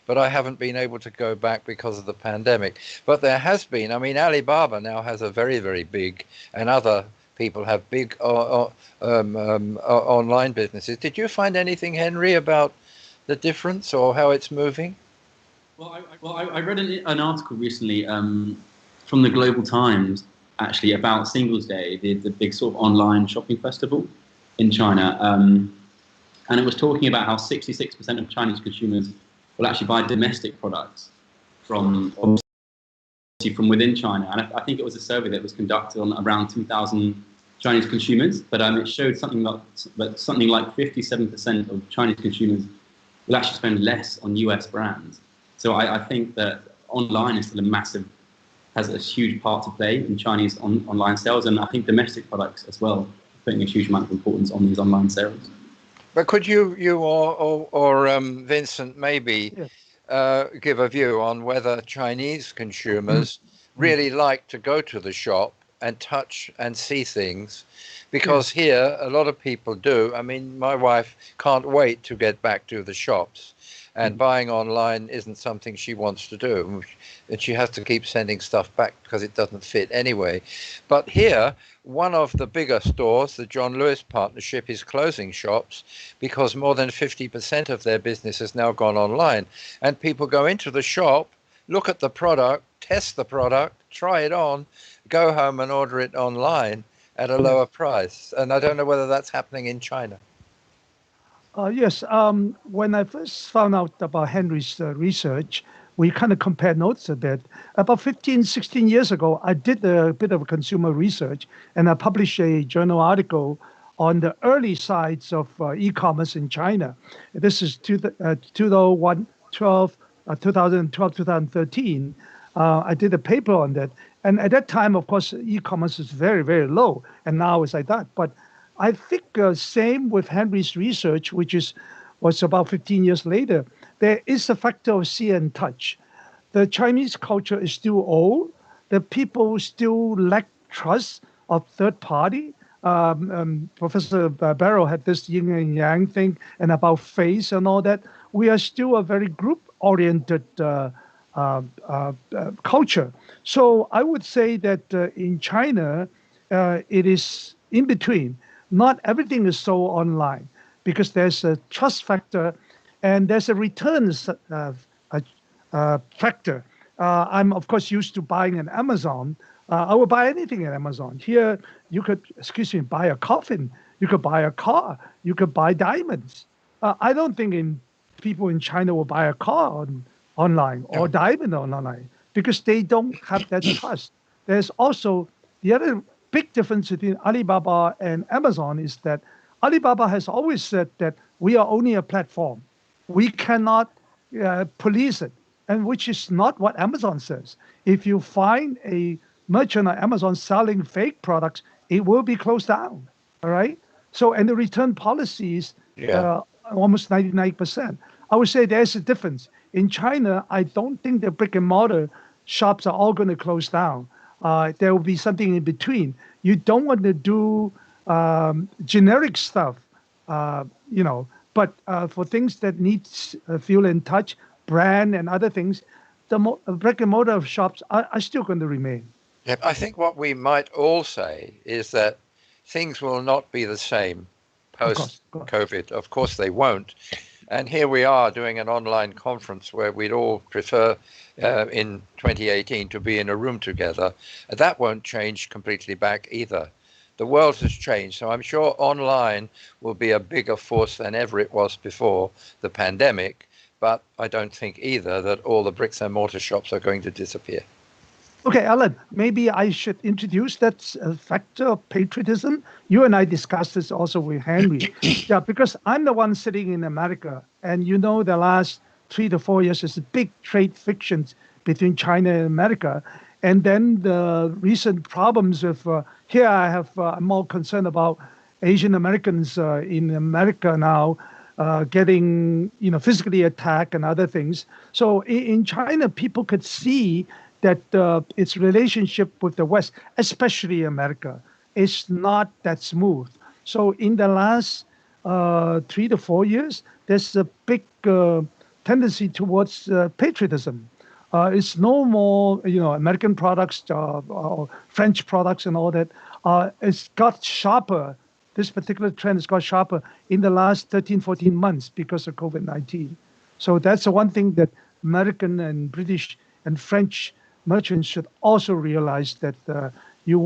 But I haven't been able to go back because of the pandemic. But there has been. I mean, Alibaba now has a very, very big, and other people have big online businesses. Did you find anything, Henry, about the difference or how it's moving? Well, I read an article recently from the Global Times, actually, about Singles Day, the big sort of online shopping festival in China. And it was talking about how 66% of Chinese consumers will actually buy domestic products from within China. And I think it was a survey that was conducted on around 2,000 Chinese consumers, but it showed something like 57% of Chinese consumers will actually spend less on US brands. So I think that online is still has a huge part to play in Chinese online sales, and I think domestic products as well, putting a huge amount of importance on these online sales. But could you or Vincent maybe give a view on whether Chinese consumers really like to go to the shop and touch and see things? Because here a lot of people do. I mean, my wife can't wait to get back to the shops, and buying online isn't something she wants to do. And she has to keep sending stuff back because it doesn't fit anyway. But here, one of the bigger stores, the John Lewis Partnership, is closing shops because more than 50% of their business has now gone online. And people go into the shop, look at the product, test the product, try it on, go home and order it online at a lower price. And I don't know whether that's happening in China. Yes. When I first found out about Henry's research, we kind of compared notes a bit. About 15, 16 years ago, I did a bit of consumer research, and I published a journal article on the early sides of e-commerce in China. This is 2012, 2013. I did a paper on that. And at that time, of course, e-commerce is very, very low. And now it's like that. But I think same with Henry's research, which was about 15 years later. There is a factor of see and touch. The Chinese culture is still old. The people still lack trust of third party. Professor Barrell had this yin and yang thing and about face and all that. We are still a very group-oriented culture. So I would say that in China, it is in between. Not everything is so online because there's a trust factor and there's a returns factor. I'm, of course, used to buying on Amazon. I would buy anything at Amazon. Here, you could, buy a coffin. You could buy a car. You could buy diamonds. I don't think people in China will buy a car online or diamond online because they don't have that trust. There's also the other big difference between Alibaba and Amazon is that Alibaba has always said that we are only a platform. We cannot police it, and which is not what Amazon says. If you find a merchant on Amazon selling fake products, it will be closed down. All right. So, and the return policy is almost 99%. I would say there's a difference. In China, I don't think the brick and mortar shops are all going to close down. There will be something in between. You don't want to do generic stuff, but for things that need feel and touch, brand and other things, the brick and mortar shops are still going to remain. Yeah, I think what we might all say is that things will not be the same post-COVID. Of course they won't. And here we are doing an online conference where we'd all prefer in 2018 to be in a room together. That won't change completely back either. The world has changed, so I'm sure online will be a bigger force than ever it was before the pandemic, but I don't think either that all the bricks and mortar shops are going to disappear. Okay, Alan, maybe I should introduce that factor of patriotism. You and I discussed this also with Henry. Yeah, because I'm the one sitting in America, and you know the last 3 to 4 years is a big trade friction between China and America. And then the recent problems with, here I have, I'm more concerned about Asian Americans in America now getting, physically attacked and other things. So in China, people could see that its relationship with the West, especially America, is not that smooth. So in the last 3 to 4 years, there's a big tendency towards patriotism. It's no more, American products or French products and all that. It's got sharper. This particular trend has got sharper in the last 13, 14 months because of COVID-19. So that's the one thing that American and British and French merchants should also realize, that you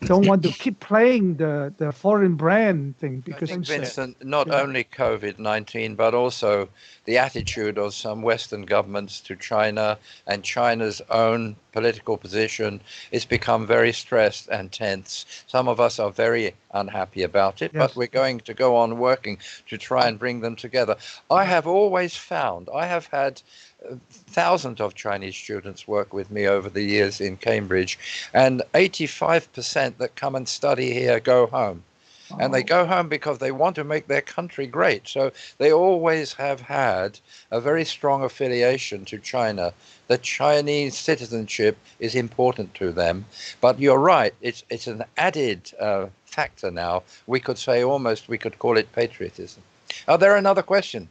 don't want to keep playing the foreign brand thing, because I think, Vincent, not only COVID-19, but also the attitude of some Western governments to China and China's own political position is become very stressed and tense. Some of us are very unhappy about it, but we're going to go on working to try and bring them together. I have always found, I have had thousands of Chinese students work with me over the years in Cambridge, and 85% that come and study here go home. And they go home because they want to make their country great. So they always have had a very strong affiliation to China. The Chinese citizenship is important to them. But you're right, it's an added factor now. We could say almost, we could call it patriotism. Are there another question?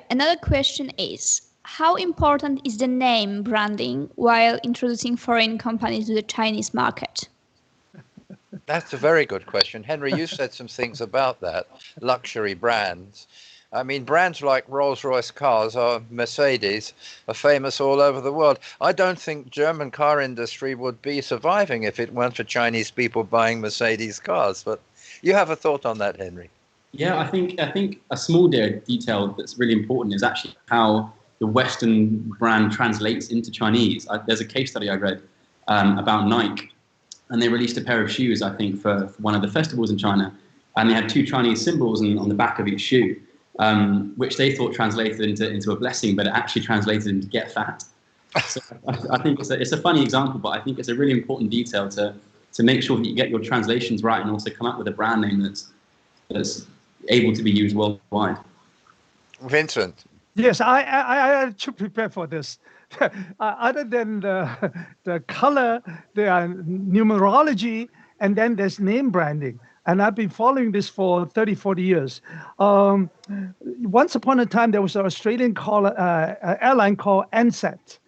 Another question is, how important is the name branding while introducing foreign companies to the Chinese market? That's a very good question. Henry, you said some things about that, luxury brands. I mean, brands like Rolls-Royce cars or Mercedes are famous all over the world. I don't think German car industry would be surviving if it weren't for Chinese people buying Mercedes cars. But you have a thought on that, Henry? Yeah, I think a small detail that's really important is actually how the Western brand translates into Chinese. There's a case study I read about Nike, and they released a pair of shoes, I think, for one of the festivals in China, and they had 2 Chinese symbols on the back of each shoe, which they thought translated into a blessing, but it actually translated into "get fat." So I think it's a funny example, but I think it's a really important detail to make sure that you get your translations right and also come up with a brand name that's able to be used worldwide. Vincent. Yes, I should prepare for this. Other than the color, there are numerology, and then there's name branding. And I've been following this for 30, 40 years. Once upon a time, there was an Australian airline called Tencent.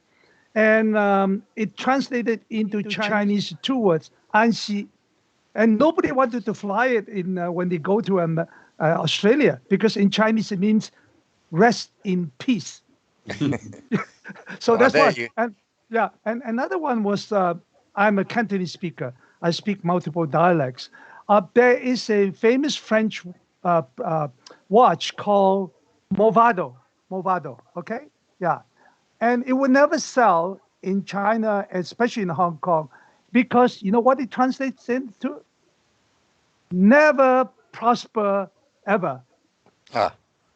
And it translated into Chinese 2 words, Anxi. And nobody wanted to fly it when they go to Australia, because in Chinese it means rest in peace. So that's why. And another one was, I'm a Cantonese speaker. I speak multiple dialects. There is a famous French watch called Movado, okay? Yeah. And it would never sell in China, especially in Hong Kong, because you know what it translates into? Never prosper ever.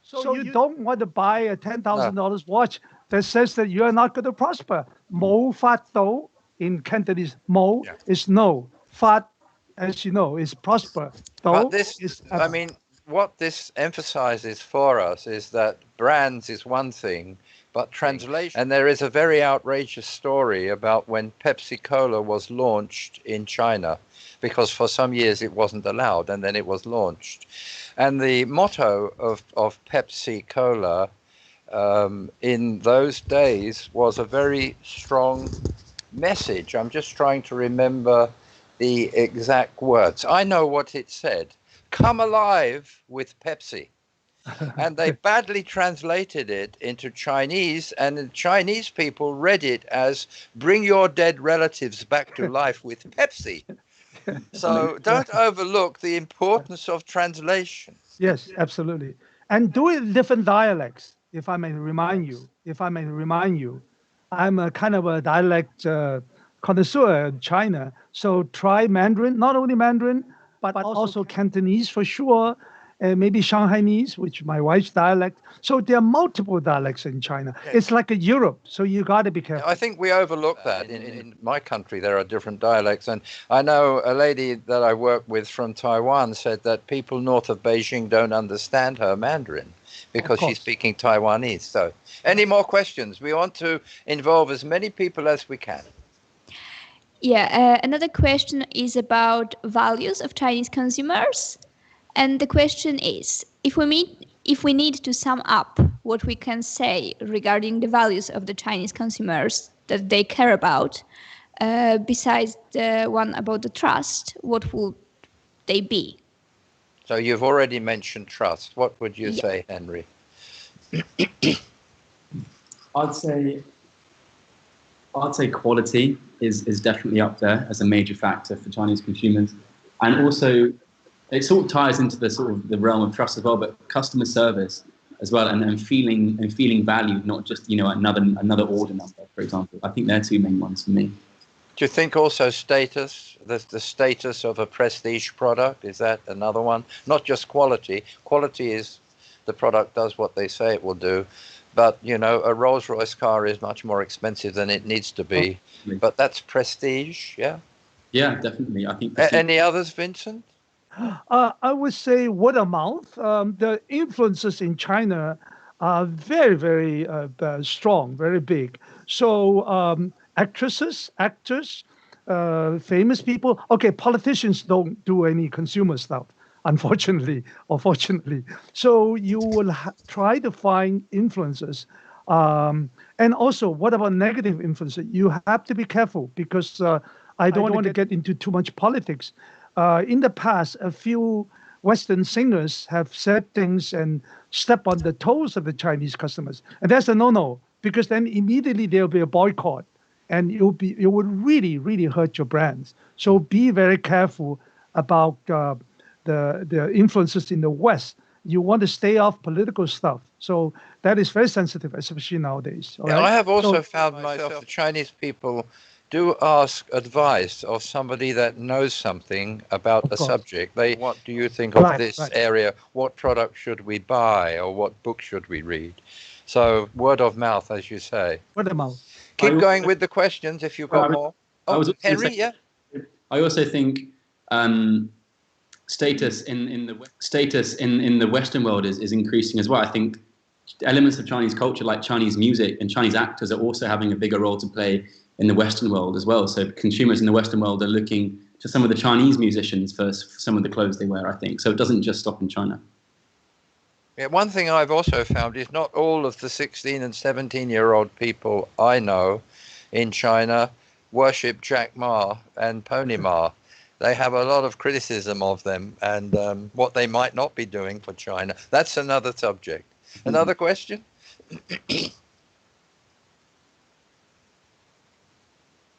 So you don't want to buy a $10,000 watch that says that you are not going to prosper. Mo fat do in Cantonese, mo is no. Fat, as you know, is prosper. But this is, I mean, what this emphasizes for us is that brands is one thing, but translation. And there is a very outrageous story about when Pepsi Cola was launched in China, because for some years it wasn't allowed, and then it was launched. And the motto of Pepsi Cola in those days was a very strong message. I'm just trying to remember the exact words. I know what it said. come alive with Pepsi. And they badly translated it into Chinese, and the Chinese people read it as bring your dead relatives back to life with Pepsi. So don't overlook the importance of translation. Yes, absolutely. And do it in different dialects, if I may remind you. I'm a kind of a dialect connoisseur in China. So try Mandarin, not only Mandarin, but also Cantonese for sure, and maybe Shanghainese, which is my wife's dialect. So there are multiple dialects in China. Yeah. It's like a Europe, so you got to be careful. I think we overlook that. In my country, there are different dialects. And I know a lady that I work with from Taiwan said that people north of Beijing don't understand her Mandarin because she's speaking Taiwanese. So any more questions? We want to involve as many people as we can. Yeah, another question is about values of Chinese consumers. And the question is, if we need to sum up what we can say regarding the values of the Chinese consumers that they care about, besides the one about the trust, what would they be? So you've already mentioned trust. What would you say, Henry? I'd say quality is definitely up there as a major factor for Chinese consumers, and also it sort of ties into the sort of the realm of trust as well, but customer service as well, and feeling valued, not just another order number, for example. I think they're two main ones for me. Do you think also status, the status of a prestige product, is that another one? Not just quality. Quality is the product does what they say it will do. But, a Rolls-Royce car is much more expensive than it needs to be. Oh, but that's prestige, yeah? Yeah, definitely. I think. Any others, Vincent? I would say word of mouth. The influences in China are very, very strong, very big. So actresses, actors, famous people. Okay, politicians don't do any consumer stuff, unfortunately or fortunately. So you will try to find influences. And also, what about negative influences? You have to be careful because I don't want to get into too much politics. In the past, a few Western singers have said things and step on the toes of the Chinese customers. And that's a no-no, because then immediately there'll be a boycott and it would really, really hurt your brands. So be very careful about the influences in the West. You want to stay off political stuff. So that is very sensitive, especially nowadays. Yeah, right? I have also found myself, the Chinese people do ask advice of somebody that knows something about a subject. What do you think of this area? What product should we buy, or what book should we read? So word of mouth, as you say. Word of mouth. Keep going with the questions if you've got more. Oh, Henry, yeah. I also think status in the Western world is increasing as well. I think elements of Chinese culture, like Chinese music and Chinese actors, are also having a bigger role to play in the Western world as well. So consumers in the Western world are looking to some of the Chinese musicians for some of the clothes they wear, I think. So it doesn't just stop in China. Yeah, one thing I've also found is not all of the 16 and 17-year-old people I know in China worship Jack Ma and Pony Ma. They have a lot of criticism of them and what they might not be doing for China. That's another subject. Another question?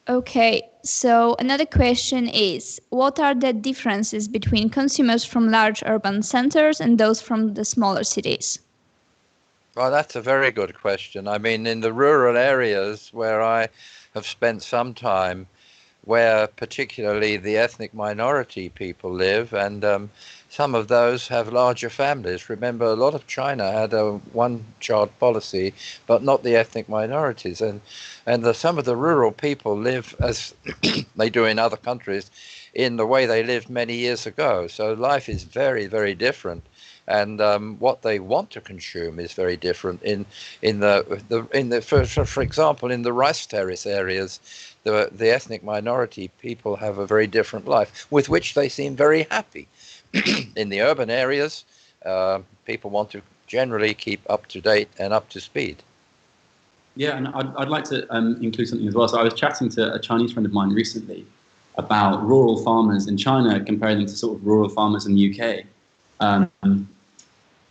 Okay, so another question is, what are the differences between consumers from large urban centers and those from the smaller cities? Well, that's a very good question. I mean, in the rural areas where I have spent some time, where particularly the ethnic minority people live, and some of those have larger families. Remember, a lot of China had a one-child policy, but not the ethnic minorities. And some of the rural people live, as they do in other countries, in the way they lived many years ago. So life is very, very different. And what they want to consume is very different. For example, in the rice terrace areas, the ethnic minority people have a very different life, with which they seem very happy. In the urban areas, people want to generally keep up to date and up to speed. Yeah, and I'd like to include something as well. So I was chatting to a Chinese friend of mine recently about rural farmers in China, comparing them to sort of rural farmers in the UK. And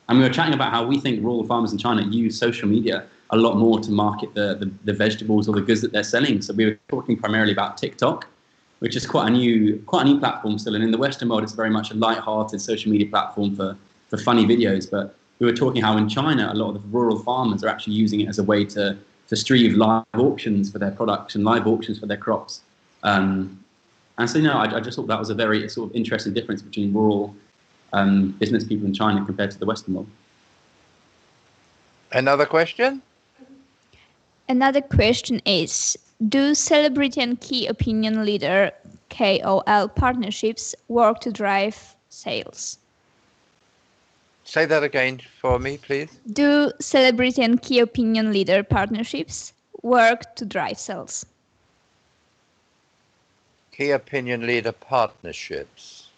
we were chatting about how we think rural farmers in China use social media a lot more to market the vegetables or the goods that they're selling. So we were talking primarily about TikTok, which is quite a new platform still. And in the Western world, it's very much a light-hearted social media platform for funny videos. But we were talking how in China, a lot of the rural farmers are actually using it as a way to stream live auctions for their products and live auctions for their crops. And so, I just thought that was a very sort of interesting difference between rural business people in China compared to the Western world. Another question? Another question is, do celebrity and key opinion leader KOL partnerships work to drive sales? Say that again for me, please. Do celebrity and key opinion leader partnerships work to drive sales? Key opinion leader partnerships.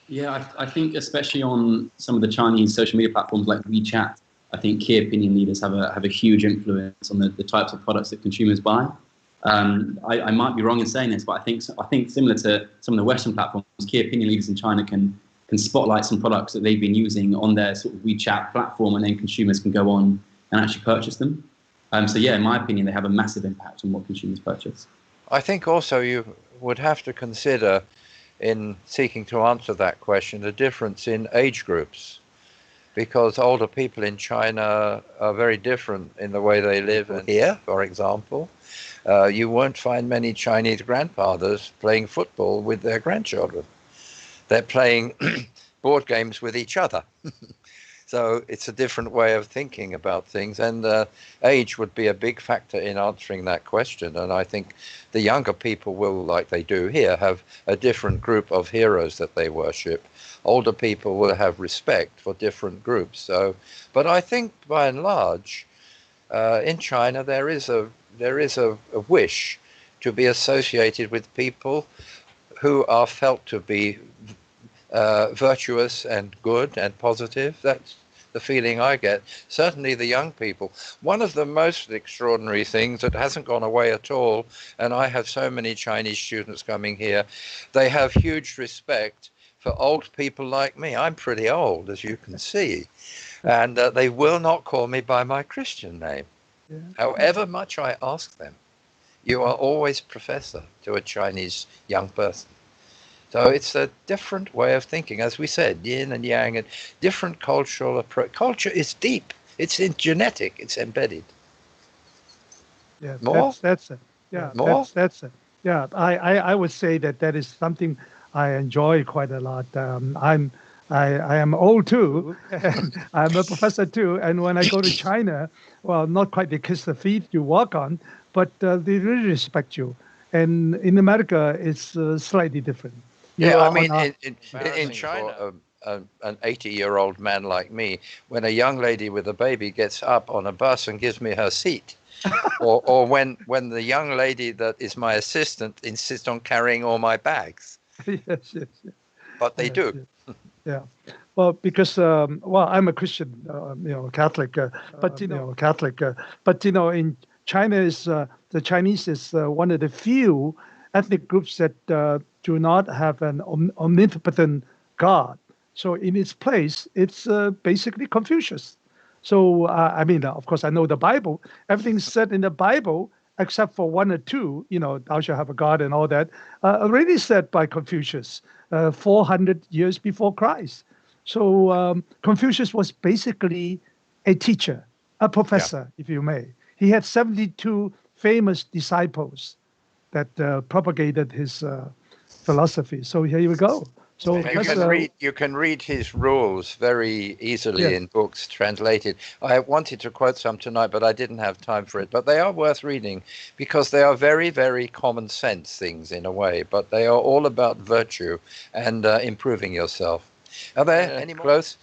Yeah, I think especially on some of the Chinese social media platforms like WeChat, I think key opinion leaders have a huge influence on the types of products that consumers buy. I might be wrong in saying this, but I think similar to some of the Western platforms, key opinion leaders in China can spotlight some products that they've been using on their sort of WeChat platform, and then consumers can go on and actually purchase them. So yeah, in my opinion, they have a massive impact on what consumers purchase. I think also you would have to consider, in seeking to answer that question, the difference in age groups, because older people in China are very different in the way they live. And here, for example, you won't find many Chinese grandfathers playing football with their grandchildren. They're playing board games with each other. So it's a different way of thinking about things, and age would be a big factor in answering that question. And I think the younger people will, like they do here, have a different group of heroes that they worship. Older people will have respect for different groups. So, but I think by and large, in China there is a wish to be associated with people who are felt to be virtuous and good and positive. That's the feeling I get. Certainly the young people. One of the most extraordinary things that hasn't gone away at all, and I have so many Chinese students coming here, they have huge respect for old people like me. I'm pretty old, as you can see, and they will not call me by my Christian name. Yeah. However much I ask them, you are always professor to a Chinese young person. So it's a different way of thinking, as we said, yin and yang, and different cultural approach. Culture is deep. It's in genetic. It's embedded. Yeah, more. That's it. Yeah, more. That's it. Yeah, I would say that is something I enjoy quite a lot. I am old too. I'm a professor too, and when I go to China, well, not quite the kiss the feet you walk on, but they really respect you. And in America, it's slightly different. Yeah, I mean, in China, an 80-year-old man like me, when a young lady with a baby gets up on a bus and gives me her seat, or when the young lady that is my assistant insists on carrying all my bags. Yes. But they do. Yeah. Well, because I'm a Christian, Catholic, but in China is the Chinese is one of the few ethnic groups that do not have an omnipotent God. So in its place, it's basically Confucius. So I mean, of course, I know the Bible. Everything's said in the Bible except for one or two. Thou shalt have a God and all that. Already said by Confucius 400 years before Christ. So Confucius was basically a teacher, a professor, if you may. He had 72 famous disciples that propagated his philosophy. So here you go. So you can read his rules very easily in books translated. I wanted to quote some tonight, but I didn't have time for it. But they are worth reading because they are very, very common sense things in a way. But they are all about virtue and improving yourself. Are there any more? Close?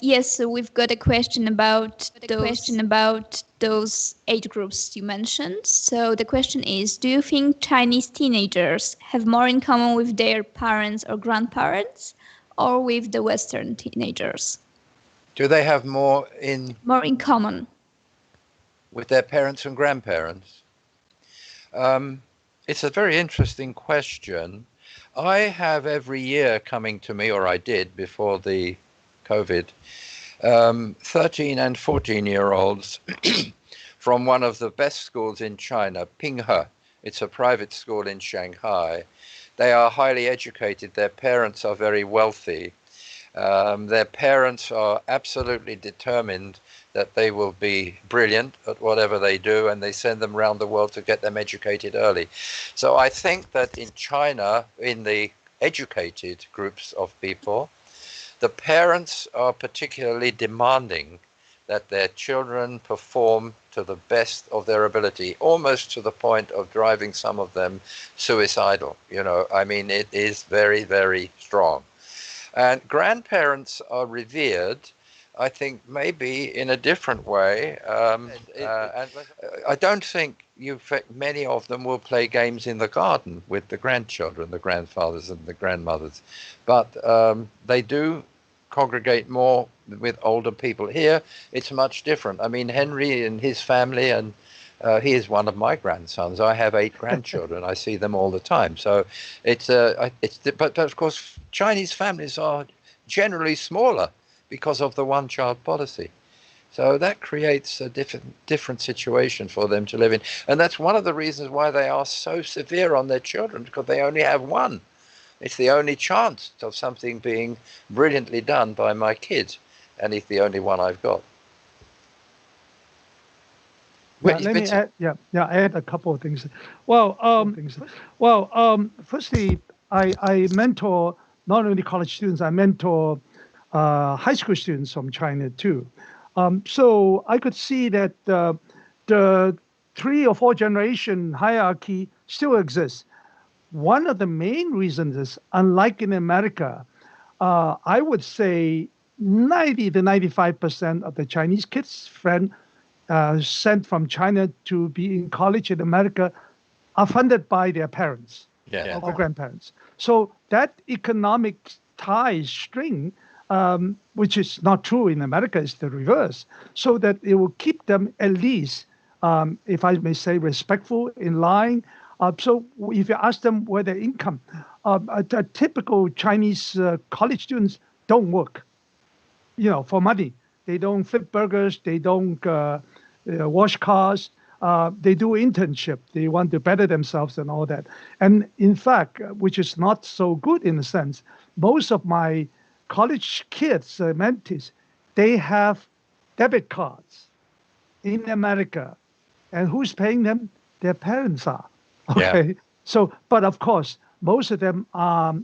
Yes, so we've got a question about those age groups you mentioned. So the question is, do you think Chinese teenagers have more in common with their parents or grandparents or with the Western teenagers? Do they have more in common with their parents and grandparents? It's a very interesting question. I have every year coming to me, or I did before the COVID, 13 and 14-year-olds from one of the best schools in China, Pinghe. It's a private school in Shanghai. They are highly educated. Their parents are very wealthy. Their parents are absolutely determined that they will be brilliant at whatever they do, and they send them around the world to get them educated early. So I think that in China, in the educated groups of people, the parents are particularly demanding that their children perform to the best of their ability, almost to the point of driving some of them suicidal. You know, I mean, it is very, very strong. And grandparents are revered, I think, maybe in a different way. And I don't think many of them will play games in the garden with the grandchildren, the grandfathers and the grandmothers. But they do congregate more with older people. Here, it's much different. I mean, Henry and his family, and he is one of my grandsons. I have 8 grandchildren. I see them all the time. So but of course, Chinese families are generally smaller because of the one-child policy. So that creates a different situation for them to live in. And that's one of the reasons why they are so severe on their children, because they only have one. It's the only chance of something being brilliantly done by my kids, and it's the only one I've got. Add a couple of things. Well, firstly, I mentor not only college students, I mentor high school students from China too. So I could see that the 3 or 4 generation hierarchy still exists. One of the main reasons is, unlike in America, I would say 90 to 95% of the Chinese kids sent from China to be in college in America are funded by their parents or grandparents. So that economic tie string, which is not true in America, is the reverse. So that it will keep them at least, if I may say, respectful, in line. So if you ask them where their income, a typical Chinese college students don't work, for money. They don't flip burgers. They don't wash cars. They do internship. They want to better themselves and all that. And in fact, which is not so good in a sense, most of my college kids, mentees, they have debit cards in America. And who's paying them? Their parents are. Okay. Yeah. So, but of course, most of them are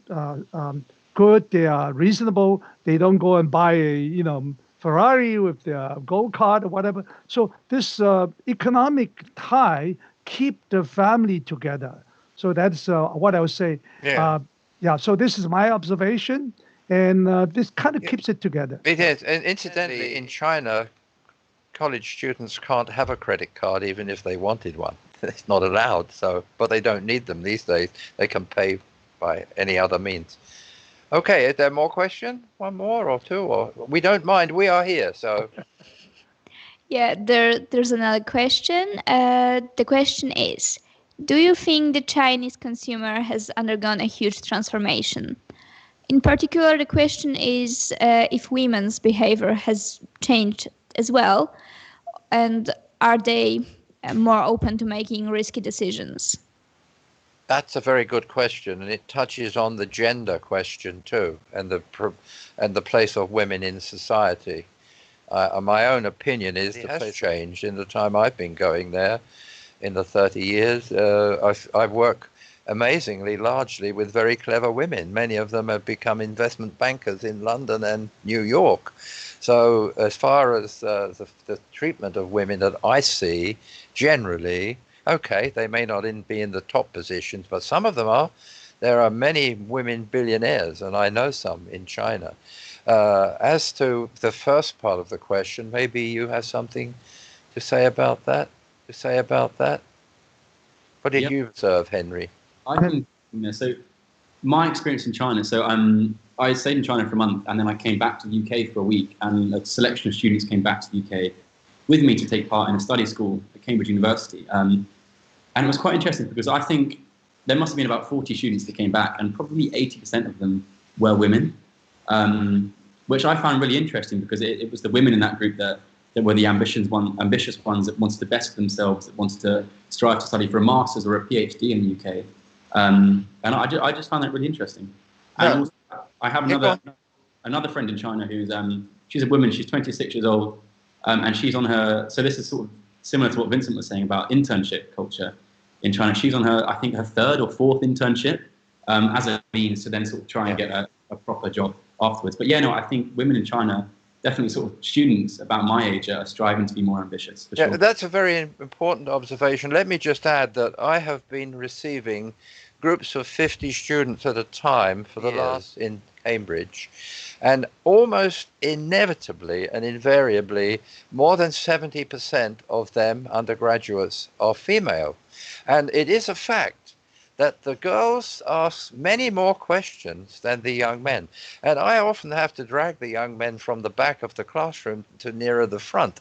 good. They are reasonable. They don't go and buy a, Ferrari with their gold card or whatever. So this economic tie keep the family together. So that's what I would say. So this is my observation, and this kind of keeps it together. It is. And incidentally, in China, college students can't have a credit card even if they wanted one. It's not allowed. So, but they don't need them these days. They can pay by any other means. Okay, is there more question? One more or 2? Or we don't mind. We are here. So. Yeah, there's another question. The question is, do you think the Chinese consumer has undergone a huge transformation? In particular, the question is if women's behavior has changed as well, and are they more open to making risky decisions? That's a very good question, and it touches on the gender question too, and the place of women in society. My own opinion is the place changed in the time I've been going there. In the 30 years, I work amazingly largely with very clever women. Many of them have become investment bankers in London and New York. So as far as the treatment of women that I see, generally, okay, they may not be in the top positions, but some of them are. There are many women billionaires, and I know some in China. As to the first part of the question, maybe you have something to say about that? What did you observe, Henry? So my experience in China, I stayed in China for a month, and then I came back to the UK for a week, and a selection of students came back to the UK with me to take part in a study school at Cambridge University. And it was quite interesting because I think there must have been about 40 students that came back, and probably 80% of them were women, which I found really interesting, because it was the women in that group that were the ambitious ones that wanted to best themselves, that wanted to strive to study for a master's or a PhD in the UK. And I just found that really interesting. And also, I have another friend in China who's she's a woman. She's 26 years old, and she's on her. So this is sort of similar to what Vincent was saying about internship culture in China. She's on her, I think, her third or fourth internship as a means to then sort of try and get a proper job afterwards. But yeah, no, I think women in China, definitely sort of students about my age, are striving to be more ambitious. For sure. That's a very important observation. Let me just add that I have been receiving groups of 50 students at a time for the last in Cambridge, and almost inevitably and invariably more than 70% of them, undergraduates, are female. And it is a fact that the girls ask many more questions than the young men. And I often have to drag the young men from the back of the classroom to nearer the front,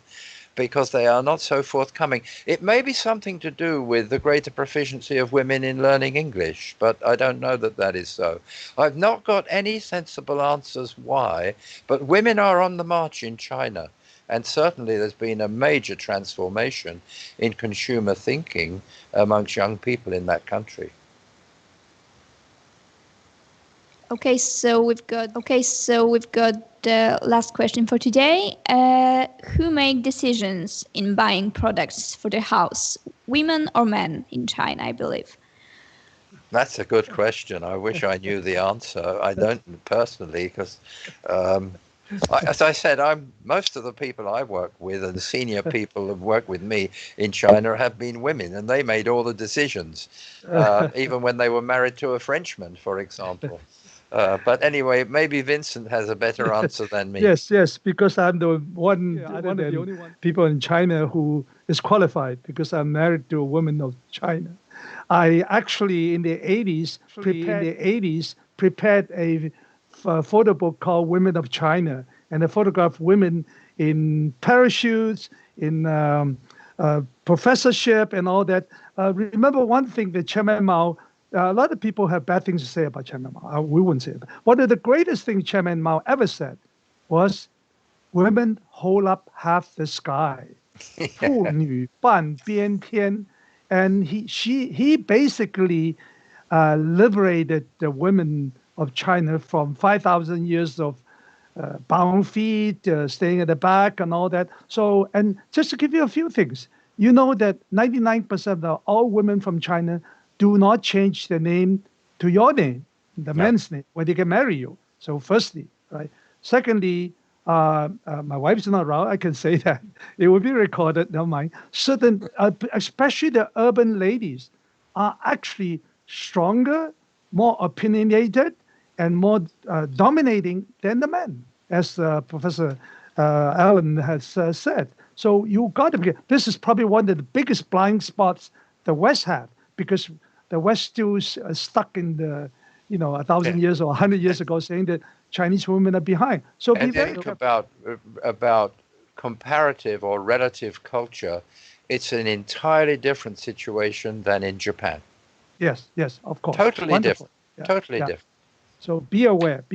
because they are not so forthcoming. It may be something to do with the greater proficiency of women in learning English, but I don't know that that is so. I've not got any sensible answers why, but women are on the march in China. And certainly there's been a major transformation in consumer thinking amongst young people in that country. Okay, so we've got the last question for today. Who make decisions in buying products for the house, women or men in China, I believe? That's a good question. I wish I knew the answer. I don't personally, because as I said, most of the people I work with and the senior people who work with me in China have been women, and they made all the decisions, even when they were married to a Frenchman, for example. But anyway, maybe Vincent has a better answer than me. Yes, because I'm the only one people in China who is qualified, because I'm married to a woman of China. I actually in the 80s prepared a photo book called Women of China, and I photographed women in parachutes, in professorship and all that. Remember one thing that Chairman Mao, a lot of people have bad things to say about Chairman Mao. We wouldn't say it. One of the greatest things Chairman Mao ever said was, women hold up half the sky. 妇女半边天. And he basically liberated the women of China from 5,000 years of bound feet, staying at the back and all that. So, and just to give you a few things, you know that 99% of all women from China do not change their name to your name, the man's name, when they get married you. So firstly, right? Secondly, my wife's not around, I can say that. It will be recorded, never mind. Certain, especially the urban ladies, are actually stronger, more opinionated, and more dominating than the men, as Professor Alan has said. So you got to be, this is probably one of the biggest blind spots the West had, because the West still stuck in the, 1,000 years or 100 years ago, saying that Chinese women are behind. So and think about comparative or relative culture. It's an entirely different situation than in Japan. Yes, of course. Totally Wonderful. different. Totally different. So be aware.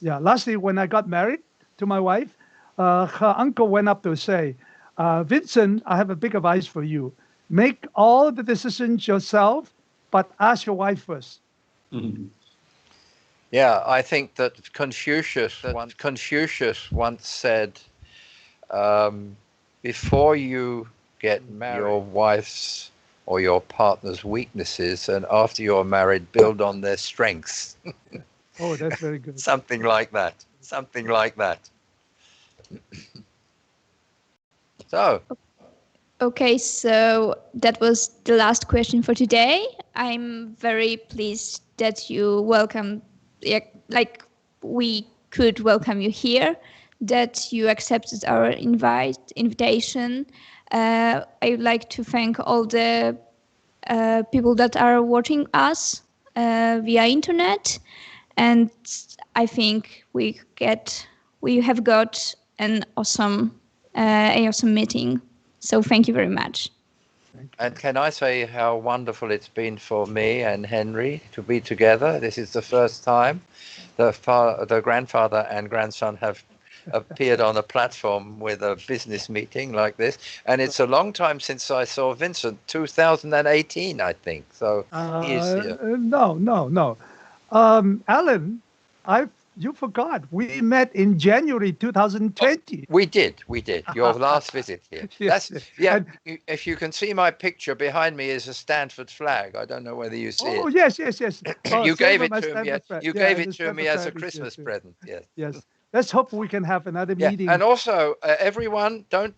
Yeah. Lastly, when I got married to my wife, her uncle went up to say, Vincent, I have a big advice for you. Make all the decisions yourself, but ask your wife first. Mm-hmm. Yeah, I think that Confucius once said, before you get married, your wife's or your partner's weaknesses, and after you're married, build on their strengths. Oh, that's very good. Something like that. So. Okay, so that was the last question for today. I'm very pleased that you welcome, we could welcome you here, that you accepted our invitation. I would like to thank all the people that are watching us via internet, and I think we have got an awesome meeting. So thank you very much. Thank you. And can I say how wonderful it's been for me and Henry to be together? This is the first time the grandfather and grandson have appeared on a platform with a business meeting like this. And it's a long time since I saw Vincent, 2018, I think. So he is here. No. Alan, you forgot. We met in January 2020. We did. Your last visit here. Yes. Yeah. If you can see my picture behind me is a Stanford flag. I don't know whether you see it. Oh, yes. You gave it to me. You gave it to me as a Christmas present. Yes. Let's hope we can have another meeting. And also, everyone, don't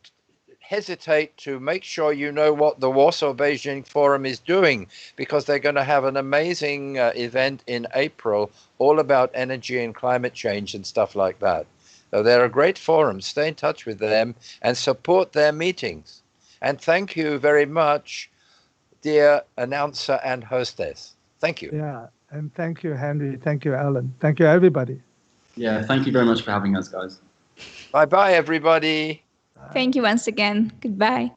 hesitate to make sure you know what the Warsaw Beijing Forum is doing, because they're going to have an amazing event in April all about energy and climate change and stuff like that. So they're a great forum. Stay in touch with them and support their meetings. And thank you very much, dear announcer and hostess. Thank you. Yeah, and thank you, Henry. Thank you, Alan. Thank you, everybody. Yeah, thank you very much for having us, guys. Bye-bye, everybody. Thank you once again. Goodbye.